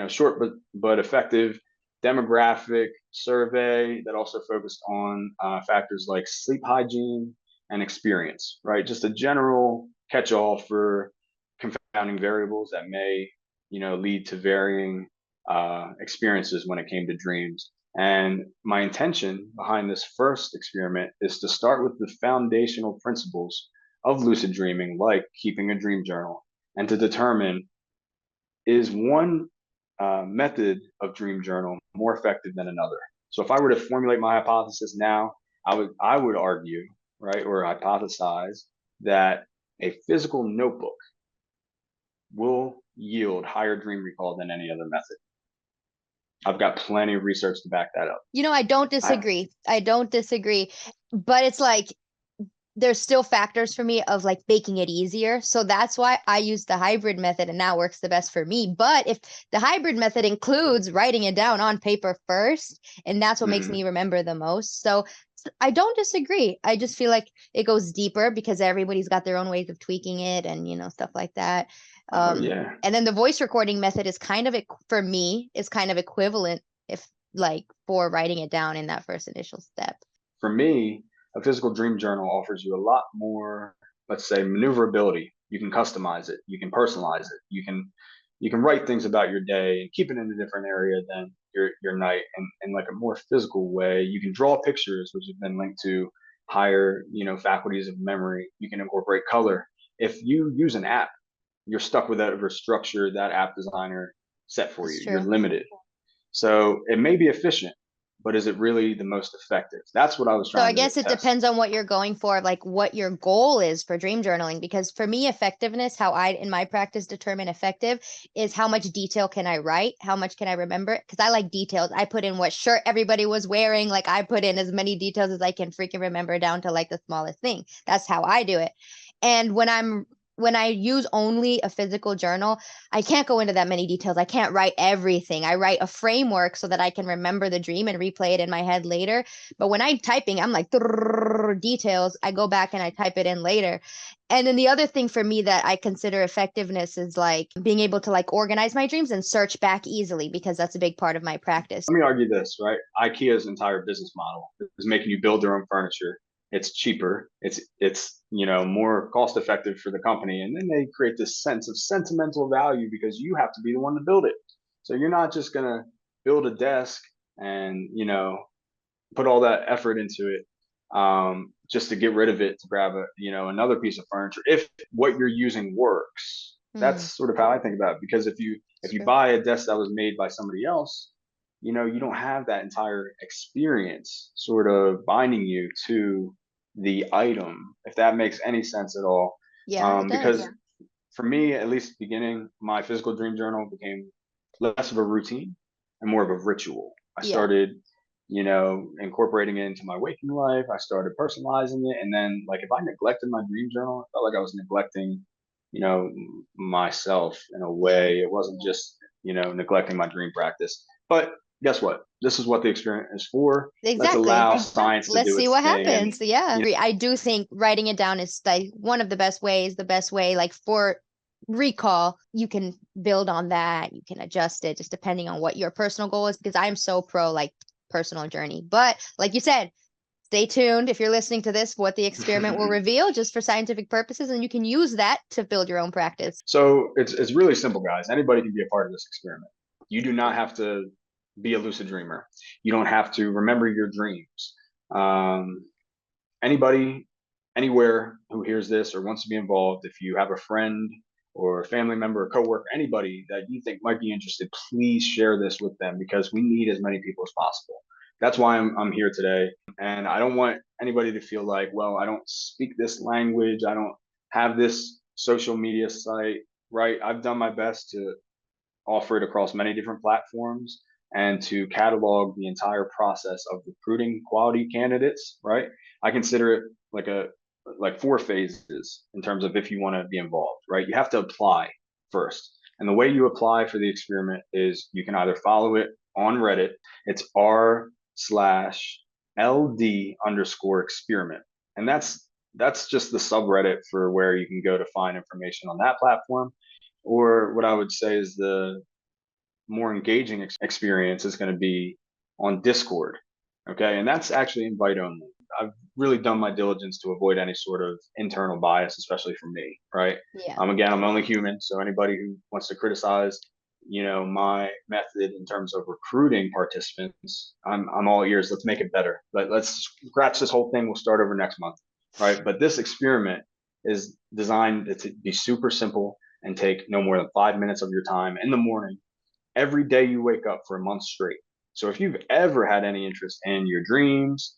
short but effective demographic survey that also focused on factors like sleep hygiene and experience, right? Just a general catch-all for confounding variables that may, lead to varying experiences when it came to dreams. And my intention behind this first experiment is to start with the foundational principles of lucid dreaming, like keeping a dream journal, and to determine, is one method of dream journal more effective than another. So if I were to formulate my hypothesis now, I would argue, right, or hypothesize that a physical notebook will yield higher dream recall than any other method. I've got plenty of research to back that up. I don't disagree. I don't disagree. But it's like there's still factors for me of like making it easier. So that's why I use the hybrid method, and that works the best for me. But if the hybrid method includes writing it down on paper first, and that's what makes me remember the most. So I don't disagree. I just feel like it goes deeper because everybody's got their own ways of tweaking it and, stuff like that. Yeah. And then the voice recording method is kind of, for me, is kind of equivalent if like for writing it down in that first initial step. For me, a physical dream journal offers you a lot more, let's say, maneuverability. You can customize it, you can personalize it, you can write things about your day and keep it in a different area than your night, and in like a more physical way. You can draw pictures, which have been linked to higher, faculties of memory. You can incorporate color. If you use an app, you're stuck with whatever structure that app designer set for you. You're limited. So it may be efficient, but is it really the most effective? That's what I was trying to So I guess it depends on what you're going for, like what your goal is for dream journaling. Because for me, effectiveness, how I, in my practice, determine effective is how much detail can I write? How much can I remember? Because I like details. I put in what shirt everybody was wearing. Like I put in as many details as I can freaking remember down to like the smallest thing. That's how I do it. And when I use only a physical journal, I can't go into that many details. I can't write everything. I write a framework so that I can remember the dream and replay it in my head later. But when I'm typing, I'm like details. I go back and I type it in later. And then the other thing for me that I consider effectiveness is like being able to like organize my dreams and search back easily, because that's a big part of my practice. Let me argue this, right? IKEA's entire business model is making you build their own furniture. It's cheaper. It's more cost effective for the company, and then they create this sense of sentimental value because you have to be the one to build it. So you're not just gonna build a desk and put all that effort into it just to get rid of it to grab another piece of furniture. If what you're using works, that's sort of how I think about it. Because if you buy a desk that was made by somebody else, you don't have that entire experience sort of binding you to the item, if that makes any sense at all. Yeah, it does. Because for me, at least beginning, my physical dream journal became less of a routine and more of a ritual. I started, incorporating it into my waking life. I started personalizing it. And then like, if I neglected my dream journal, I felt like I was neglecting, myself in a way. It wasn't just, neglecting my dream practice. But guess what? This is what the experiment is for. Exactly. Let's allow science to Let's do see its what thing. happens. Yeah. I do think writing it down is like one of the best way, like for recall. You can build on that. You can adjust it just depending on what your personal goal is, because I'm so pro like personal journey. But like you said, stay tuned if you're listening to this, what the experiment will reveal just for scientific purposes, and you can use that to build your own practice. So it's really simple, guys. Anybody can be a part of this experiment. You do not have to be a lucid dreamer. You don't have to remember your dreams. Anybody, anywhere who hears this or wants to be involved, if you have a friend or a family member, a coworker, anybody that you think might be interested, please share this with them, because we need as many people as possible. That's why I'm here today. And I don't want anybody to feel like, well, I don't speak this language, I don't have this social media site, right? I've done my best to offer it across many different platforms and to catalog the entire process of recruiting quality candidates, right? I consider it like 4 phases in terms of if you want to be involved, right? You have to apply first. And the way you apply for the experiment is you can either follow it on Reddit. It's r/LD_experiment. And that's just the subreddit for where you can go to find information on that platform. Or what I would say is the more engaging experience is going to be on Discord. Okay. And that's actually invite only. I've really done my diligence to avoid any sort of internal bias, especially for me. Right. Yeah. Again, I'm only human. So anybody who wants to criticize, my method in terms of recruiting participants, I'm all ears. Let's make it better. Let's scratch this whole thing. We'll start over next month. Right. But this experiment is designed to be super simple and take no more than 5 minutes of your time in the morning every day you wake up for a month straight. So if you've ever had any interest in your dreams,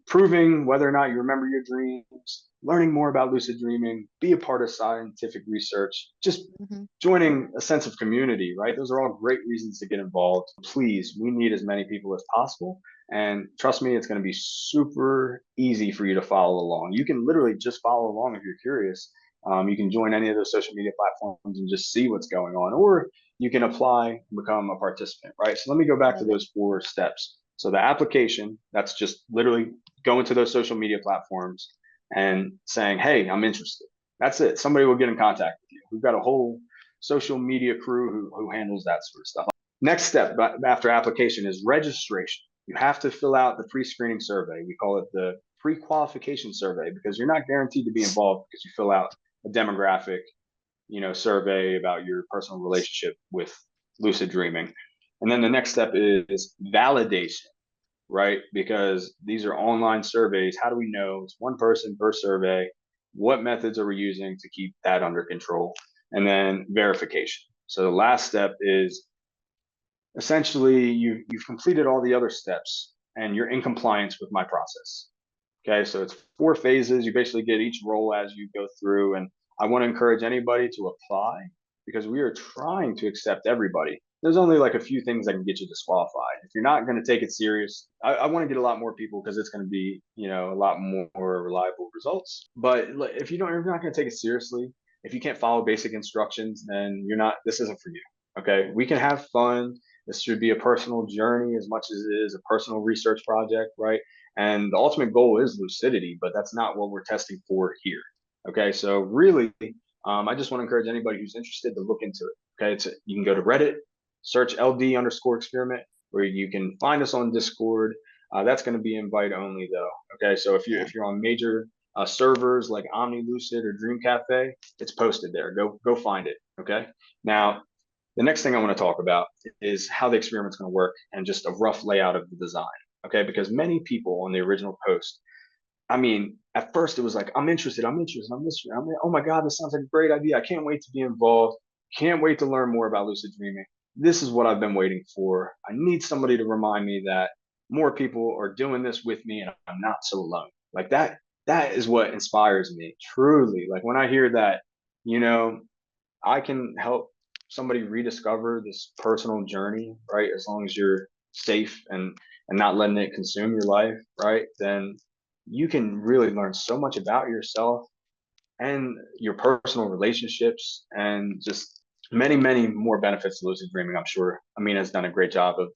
proving whether or not you remember your dreams, learning more about lucid dreaming, be a part of scientific research, just Mhm. joining a sense of community, right? Those are all great reasons to get involved. Please, we need as many people as possible. And trust me, it's going to be super easy for you to follow along. You can literally just follow along if you're curious. You can join any of those social media platforms and just see what's going on, or you can apply and become a participant, right? So let me go back to Love it. those 4 steps. So the application, that's just literally going to those social media platforms and saying, hey, I'm interested. That's it. Somebody will get in contact with you. We've got a whole social media crew who handles that sort of stuff. Next step after application is registration. You have to fill out the pre-screening survey. We call it the pre-qualification survey because you're not guaranteed to be involved because you fill out a demographic, survey about your personal relationship with lucid dreaming. And then the next step is validation, right? Because these are online surveys. How do we know it's one person per survey? What methods are we using to keep that under control? And then verification. So the last step is essentially you've completed all the other steps and you're in compliance with my process. Okay, so it's 4 phases. You basically get each role as you go through. And I want to encourage anybody to apply because we are trying to accept everybody. There's only like a few things that can get you disqualified. If you're not going to take it serious, I want to get a lot more people because it's going to be, a lot more reliable results. But if you're not going to take it seriously, if you can't follow basic instructions, then this isn't for you. Okay, we can have fun. This should be a personal journey as much as it is a personal research project, right? And the ultimate goal is lucidity, but that's not what we're testing for here. Okay, so really, I just want to encourage anybody who's interested to look into it. Okay, you can go to Reddit, search LD_experiment, or you can find us on Discord. That's going to be invite only though. Okay, so if you're on major servers like Omni Lucid or Dream Cafe, it's posted there. Go find it. Okay, now the next thing I want to talk about is how the experiment's going to work and just a rough layout of the design. Okay, because many people on the original post, at first it was like, I'm interested. Oh my God, this sounds like a great idea. I can't wait to be involved. Can't wait to learn more about lucid dreaming. This is what I've been waiting for. I need somebody to remind me that more people are doing this with me and I'm not so alone. Like that is what inspires me, truly. Like when I hear that, I can help somebody rediscover this personal journey, right? As long as you're safe and not letting it consume your life, right? Then you can really learn so much about yourself and your personal relationships and just many, many more benefits to lucid dreaming. I'm sure Amina has done a great job of,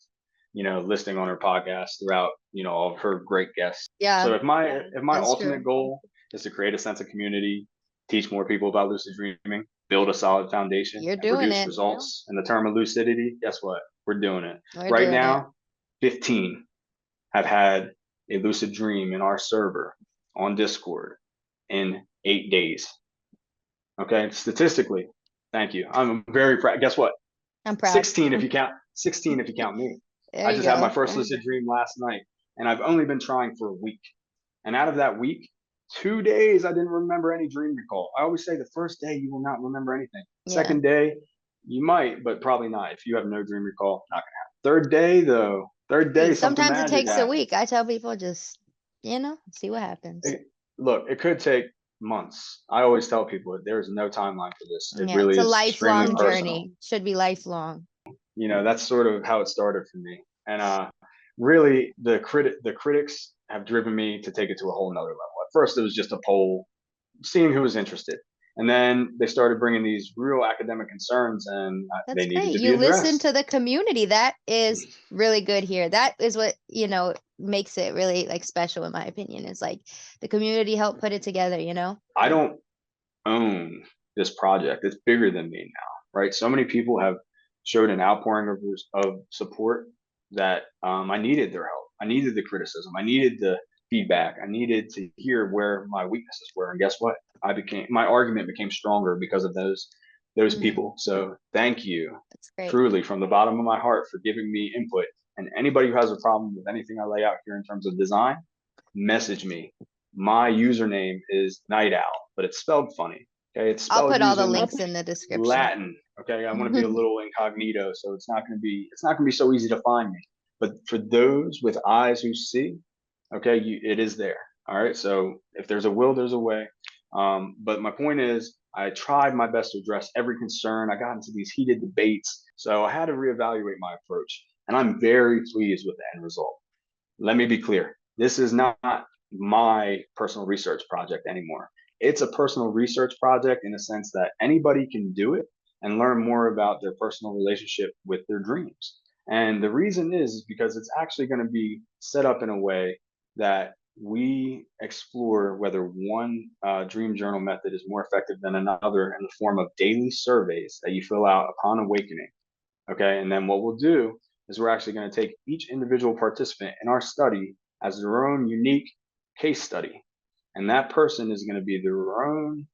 listing on her podcast throughout, all of her great guests. Yeah, So if my that's ultimate true. goal is to create a sense of community, teach more people about lucid dreaming, build a solid foundation, You're and doing produce it. results in the term of lucidity, guess what? We're doing it. We're Right doing it. now, 15 have had a lucid dream in our server on Discord in 8 days. Okay, statistically, thank you. I'm very proud. Guess what? I'm proud. 16 if you count 16 if you count me. There I you just had my go. first lucid dream last night, and I've only been trying for a week. And out of that week, 2 days I didn't remember any dream recall. I always say the first day you will not remember anything. Yeah. Second day you might, but probably not. If you have no dream recall, not gonna happen. Third day though, something Sometimes it magic takes a happens. week. I tell people just, see what happens. Look, it could take months. I always tell people there's no timeline for this. It Yeah, really it's a is extremely lifelong personal. journey. Should be lifelong. That's sort of how it started for me. And really, the critics have driven me to take it to a whole nother level. At first, it was just a poll, seeing who was interested, and then they started bringing these real academic concerns, and That's they needed great. to be You listen addressed. to the community. That is really good here. That is what, makes it really like special in my opinion. Is like the community helped put it together, I don't own this project. It's bigger than me now, right? So many people have showed an outpouring of support that I needed their help. I needed the criticism. I needed the feedback. I needed to hear where my weaknesses were. And guess what? My argument became stronger because of those Mhm. people. So thank you That's great. truly from the bottom of my heart for giving me input. And anybody who has a problem with anything I lay out here in terms of design, message me. My username is Night Owl, but it's spelled funny. Okay, it's I'll spelled put all the using links in the description. Latin. Okay, I want to be a little incognito, so it's not gonna be so easy to find me. But for those with eyes who see, okay, it is there. All right, so if there's a will, there's a way. But my point is, I tried my best to address every concern. I got into these heated debates, so I had to reevaluate my approach, and I'm very pleased with the end result. Let me be clear. This is not my personal research project anymore. It's a personal research project in the sense that anybody can do it and learn more about their personal relationship with their dreams. And the reason is because it's actually going to be set up in a way that we explore whether one dream journal method is more effective than another in the form of daily surveys that you fill out upon awakening. Okay, and then what we'll do is we're actually going to take each individual participant in our study as their own unique case study. And that person is going to be their own,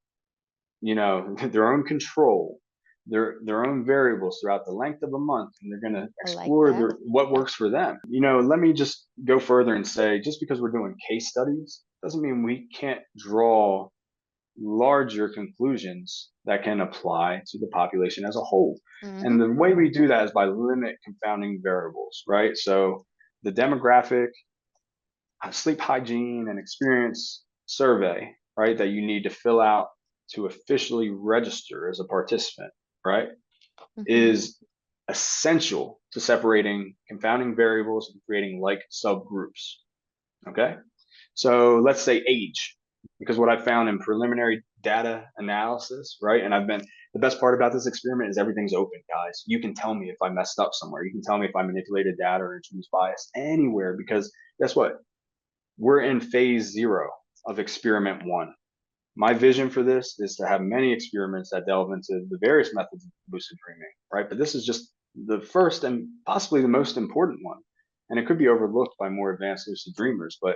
their own control, their own variables throughout the length of a month, and they're going to I like explore that. what works for them. Let me just go further and say, just because we're doing case studies doesn't mean we can't draw larger conclusions that can apply to the population as a whole. And Hmm. the way we do that is by limit confounding variables, right? So the demographic, sleep hygiene, and experience survey, right, that you need to fill out to officially register as a participant, right, Hmm. is essential to separating confounding variables and creating like subgroups. Okay. So let's say age, because what I found in preliminary data analysis, right? And the best part about this experiment is everything's open, guys. You can tell me if I messed up somewhere. You can tell me if I manipulated data or introduced bias anywhere, because guess what? We're in phase 0 of experiment 1. My vision for this is to have many experiments that delve into the various methods of lucid dreaming, right? But this is just the first and possibly the most important one. And it could be overlooked by more advanced lucid dreamers, but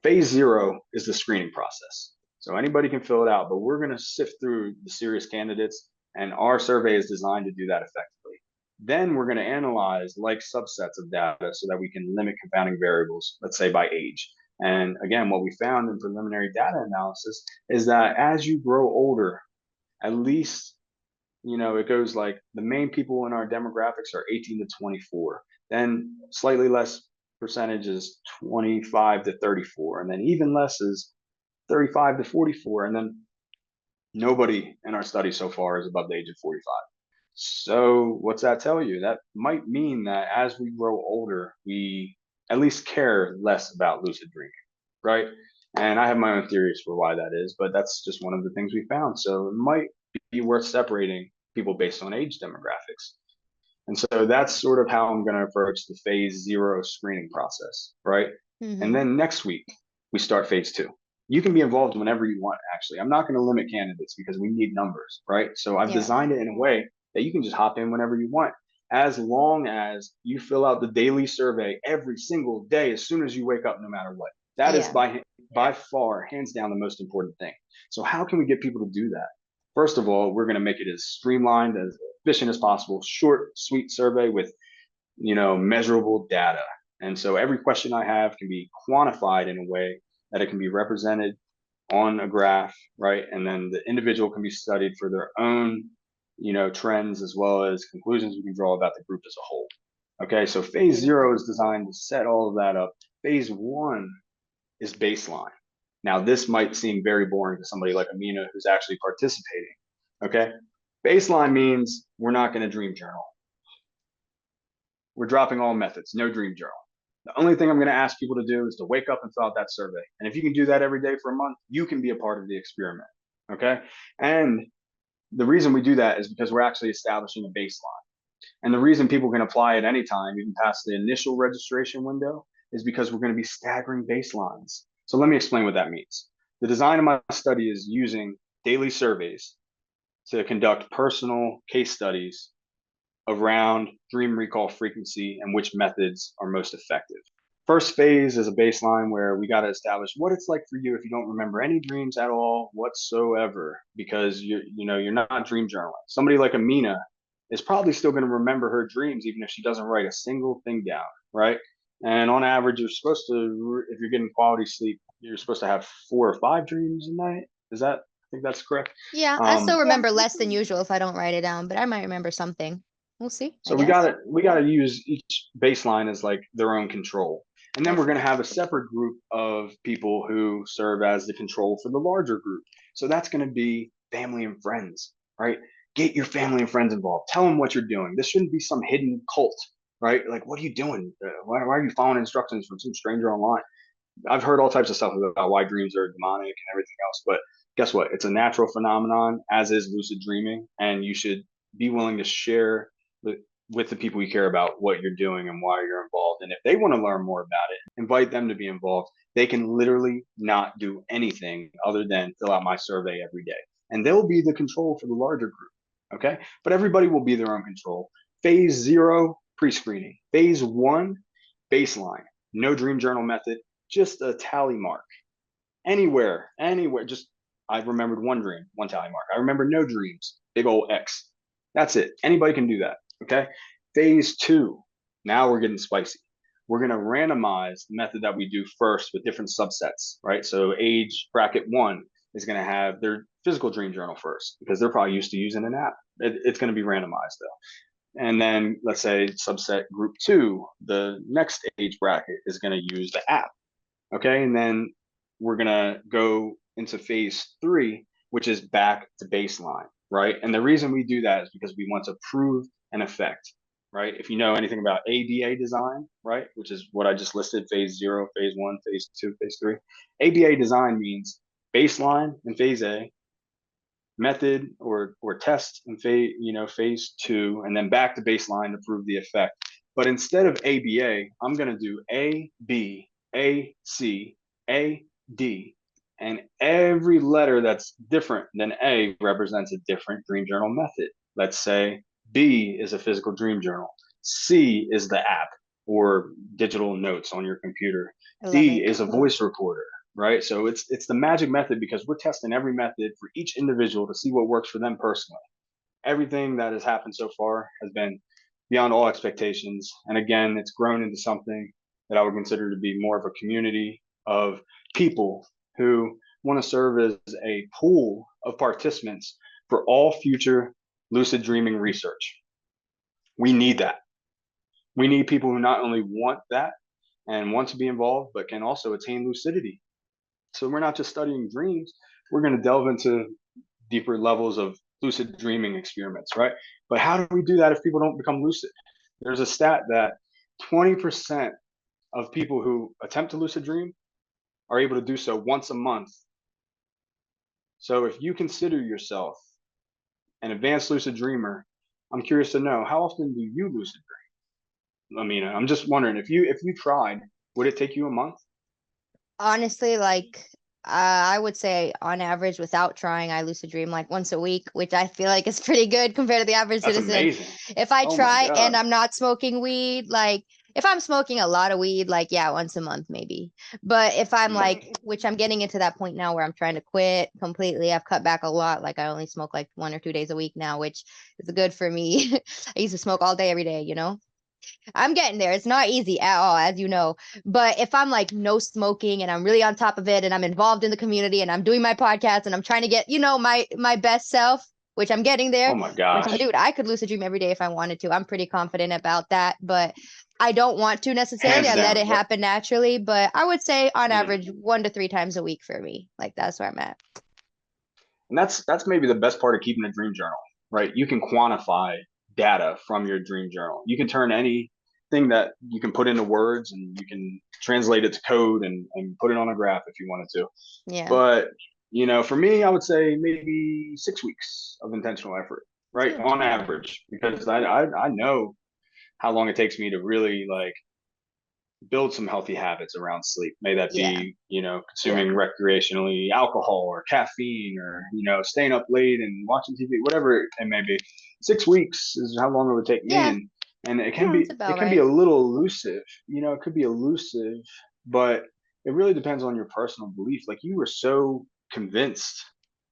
phase 0 is the screening process. So anybody can fill it out, but we're going to sift through the serious candidates, and our survey is designed to do that effectively. Then we're going to analyze like subsets of data so that we can limit confounding variables, let's say by age. And again, what we found in preliminary data analysis is that as you grow older, at least, it goes like the main people in our demographics are 18 to 24. Then slightly less percentage is 25 to 34. And then even less is 35 to 44. And then nobody in our study so far is above the age of 45. So what's that tell you? That might mean that as we grow older, we at least care less about lucid dreaming, right? And I have my own theories for why that is, but that's just one of the things we found. So it might be worth separating people based on age demographics. And so that's sort of how I'm going to approach the phase 0 screening process, right? And Hmm. then next week, we start phase 2. You can be involved whenever you want, actually. I'm not going to limit candidates because we need numbers, right? So I've Yeah. designed it in a way that you can just hop in whenever you want, as long as you fill out the daily survey every single day as soon as you wake up, no matter what. That is Yeah. by far, hands down, the most important thing. So how can we get people to do that? First of all, we're going to make it as streamlined, as efficient as possible, short, sweet survey with, measurable data. And so every question I have can be quantified in a way that it can be represented on a graph, right? And then the individual can be studied for their own, trends as well as conclusions we can draw about the group as a whole. Okay, so phase 0 Beautiful. is designed to set all of that up. Phase 1 is baseline. Now, this might seem very boring to somebody like Amina who's actually participating. Okay. Baseline means we're not going to dream journal. We're dropping all methods, no dream journal. The only thing I'm going to ask people to do is to wake up and fill out that survey. And if you can do that every day for a month, you can be a part of the experiment. Okay. And the reason we do that is because we're actually establishing a baseline. And the reason people can apply at any time, even past the initial registration window, is because we're going to be staggering baselines. So let me explain what that means. The design of my study is using daily surveys to conduct personal case studies around dream recall frequency and which methods are most effective. First phase is a baseline where we got to establish what it's like for you if you don't remember any dreams at all whatsoever, because you're not dream journaling. Somebody like Amina is probably still going to remember her dreams even if she doesn't write a single thing down, right? And on average, you're supposed to, if you're getting quality sleep, you're supposed to have 4 or 5 dreams a night. I think that's correct. Yeah, I still remember less than usual if I don't write it down, but I might remember something. We'll see. So we gotta use each baseline as like their own control. And then we're gonna have a separate group of people who serve as the control for the larger group. So that's gonna be family and friends, right? Get your family and friends involved. Tell them what you're doing. This shouldn't be some hidden cult, right? Like, what are you doing? Why are you following instructions from some stranger online? I've heard all types of stuff about why dreams are demonic and everything else, but guess what? It's a natural phenomenon, as is lucid dreaming, and you should be willing to share with the people you care about what you're doing and why you're involved. And if they want to learn more about it, invite them to be involved. They can literally not do anything other than fill out my survey every day. And they'll be the control for the larger group. Okay. But everybody will be their own control. Phase 0, pre-screening. Phase 1, baseline. No dream journal method, just a tally mark. Anywhere. Just, I remembered one dream, one tally mark. I remember no dreams, big old X. That's it. Anybody can do that. Okay. Phase 2. Now we're getting spicy. We're going to randomize the method that we do first with different subsets, right? So age bracket 1 is going to have their physical dream journal first because they're probably used to using an app. It's going to be randomized though. And then let's say subset group 2, the next age bracket is going to use the app. Okay. And then we're going to go into phase 3, which is back to baseline, right? And the reason we do that is because we want to prove an effect, right? If you know anything about ABA design, right, which is what I just listed, phase 0, phase 1, phase 2, phase 3. ABA design means baseline in phase A, method or test in phase 2, and then back to baseline to prove the effect. But instead of ABA, I'm going to do A, B, A, C, A, D, and every letter that's different than A represents a different dream journal method. Let's say B is a physical dream journal. C is the app or digital notes on your computer. D is a voice recorder, right? So it's the magic method because we're testing every method for each individual to see what works for them personally. Everything that has happened so far has been beyond all expectations. And again, it's grown into something that I would consider to be more of a community of people who want to serve as a pool of participants for all future lucid dreaming research. We need that. We need people who not only want that and want to be involved, but can also attain lucidity. So we're not just studying dreams, we're going to delve into deeper levels of lucid dreaming experiments, right? But how do we do that if people don't become lucid? There's a stat that 20% of people who attempt to lucid dream are able to do so once a month. So if you consider yourself an advanced lucid dreamer, I'm curious to know, how often do you lucid dream? Amina, I'm just wondering, if you tried, would it take you a month? Honestly, like I would say on average, without trying, I lucid dream like once a week, which I feel like is pretty good compared to the average That's citizen. amazing. If I Oh my try and God. I'm not smoking weed, like if I'm smoking a lot of weed, like yeah, once a month maybe. But if I'm like, which I'm getting into that point now where I'm trying to quit completely, I've cut back a lot. Like I only smoke like 1 or 2 days a week now, which is good for me. I used to smoke all day, every day, you know? I'm getting there. It's not easy at all, as you know. But if I'm like no smoking and I'm really on top of it and I'm involved in the community and I'm doing my podcast and I'm trying to get, you know, my best self, which I'm getting there. Oh my gosh. Dude, I could lucid dream every day if I wanted to. I'm pretty confident about that, but I don't want to necessarily. Hands I let down. it happen naturally, but I would say on Mm. average 1 to 3 times a week for me. Like that's where I'm at. And that's maybe the best part of keeping a dream journal, right? You can quantify data from your dream journal. You can turn anything that you can put into words, and you can translate it to code and put it on a graph if you wanted to. Yeah. But, you know, for me, I would say maybe 6 weeks of intentional effort, right? Good. On average, because I know how long it takes me to really like build some healthy habits around sleep. May that Yeah. be, you know, consuming recreationally alcohol or caffeine, or, you know, staying up late and watching TV, whatever it may be. 6 weeks is how long it would take me. Yeah. And it can Yeah, be, that's about it can be a right. little elusive, you know, it could be elusive, but it really depends on your personal belief. Like, you were so convinced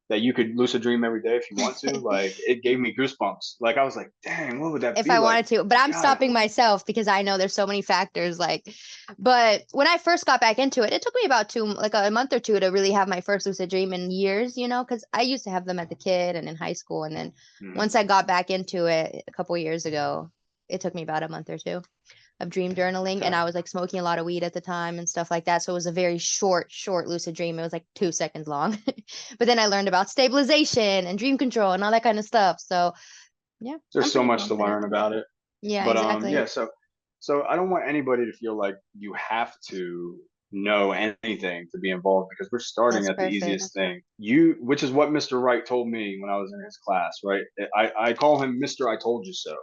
that you could lucid dream every day if you want to. Like, it gave me goosebumps. Like, I was like, dang, what would that If be I like? wanted to, but I'm God. stopping myself because I know there's so many factors. Like, but when I first got back into it, it took me about a month or two to really have my first lucid dream in years, you know, because I used to have them as a kid and in high school. And then once I got back into it a couple years ago, it took me about a month or two of dream journaling. And I was like smoking a lot of weed at the time and stuff like that. So it was a very short lucid dream. It was like 2 seconds long. But then I learned about stabilization and dream control and all that kind of stuff. So yeah, There's I'm so pretty much to confident. learn about it. Yeah, But exactly. yeah, so I don't want anybody to feel like you have to know anything to be involved, because we're starting That's at the perfect. easiest thing. Which is what Mr. Wright told me when I was in his class, right? I call him Mr. I told you so.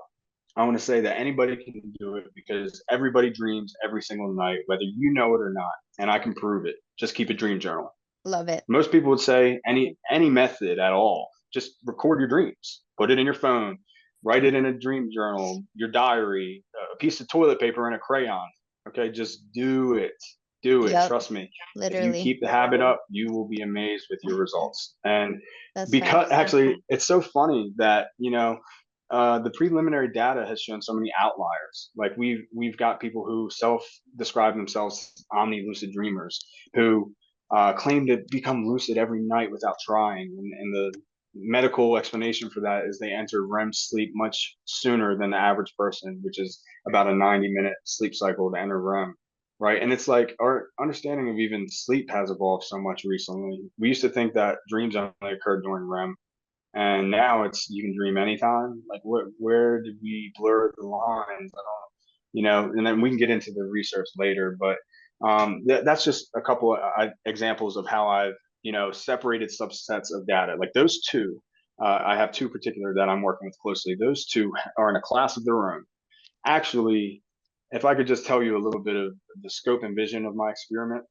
I want to say that anybody can do it, because everybody dreams every single night, whether you know it or not. And I can prove it. Just keep a dream journal. Love it. Most people would say any method at all. Just record your dreams. Put it in your phone. Write it in a dream journal, your diary, a piece of toilet paper, and a crayon. Okay, just do it. Do it. Yep, Trust me. If you literally. keep the habit up, you will be amazed with your results. And That's because facts. actually, it's so funny that, you know, the preliminary data has shown so many outliers. Like, we've got people who self-describe themselves omni lucid dreamers, who claim to become lucid every night without trying, and the medical explanation for that is they enter REM sleep much sooner than the average person, which is about a 90-minute sleep cycle to enter REM, right? And it's like, our understanding of even sleep has evolved so much recently. We used to think that dreams only occurred during REM, and now it's, you can dream anytime. Like, where did we blur the lines? I don't, you know. And then we can get into the research later, but that's just a couple of examples of how I've, you know, separated subsets of data. Like those two, I have two particular that I'm working with closely. Those two are in a class of their own. Actually, if I could just tell you a little bit of the scope and vision of my experiment,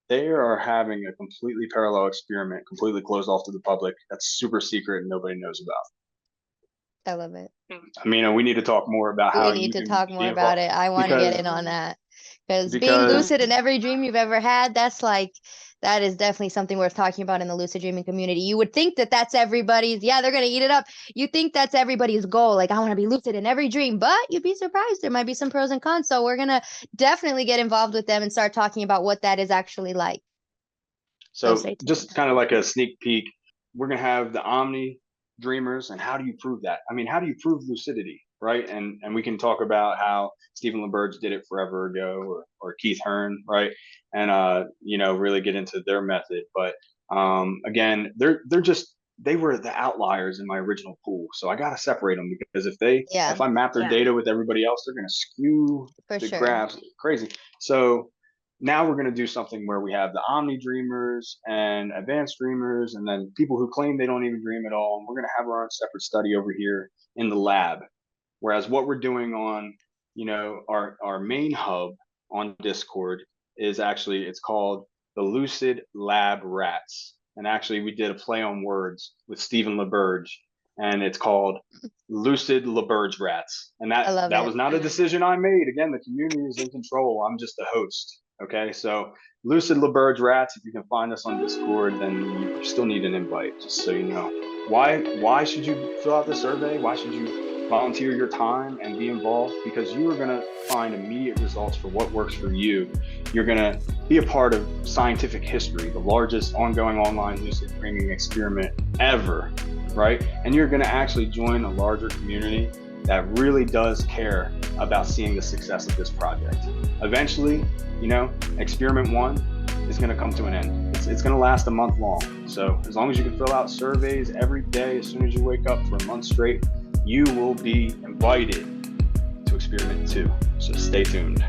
they are having a completely parallel experiment, completely closed off to the public. That's super secret and nobody knows about. I love it. I mean, we need to talk more about how We need you to can talk be more about involved, it. I want to get because in on that because being because lucid in every dream you've ever had, that is definitely something worth talking about in the lucid dreaming community. You would think that that's everybody's, yeah, they're going to eat it up. You think that's everybody's goal. Like, I want to be lucid in every dream, but you'd be surprised. There might be some pros and cons. So we're going to definitely get involved with them and start talking about what that is actually like. So So stay tuned. just kind of like a sneak peek, we're gonna have the Omni dreamers, and how do you prove that? I mean, how do you prove lucidity, right? And we can talk about how Stephen LaBerge did it forever ago, or Keith Hearn, right? And you know, really get into their method. But again, they were the outliers in my original pool, so I gotta separate them, because Yeah, if I map their data with everybody else, they're gonna skew for the sure. graphs crazy. So now we're going to do something where we have the omni dreamers and advanced dreamers, and then people who claim they don't even dream at all. And we're going to have our own separate study over here in the lab. Whereas what we're doing on, you know, our main hub on Discord is actually, it's called the Lucid Lab Rats. And actually, we did a play on words with Stephen LaBerge, and it's called Lucid LaBerge Rats. And I love that it. was not a decision I made. Again, the community is in control. I'm just a host. Okay, so Lucid LaBerge Rats, if you can find us on Discord, then you still need an invite, just so you know. Why should you fill out the survey? Why should you volunteer your time and be involved? Because you are going to find immediate results for what works for you. You're going to be a part of scientific history, the largest ongoing online lucid dreaming experiment ever. right? And you're going to actually join a larger community that really does care about seeing the success of this project. Eventually, you know, experiment 1 is going to come to an end. It's going to last a month long. So as long as you can fill out surveys every day, as soon as you wake up for a month straight, you will be invited to experiment 2. So stay tuned.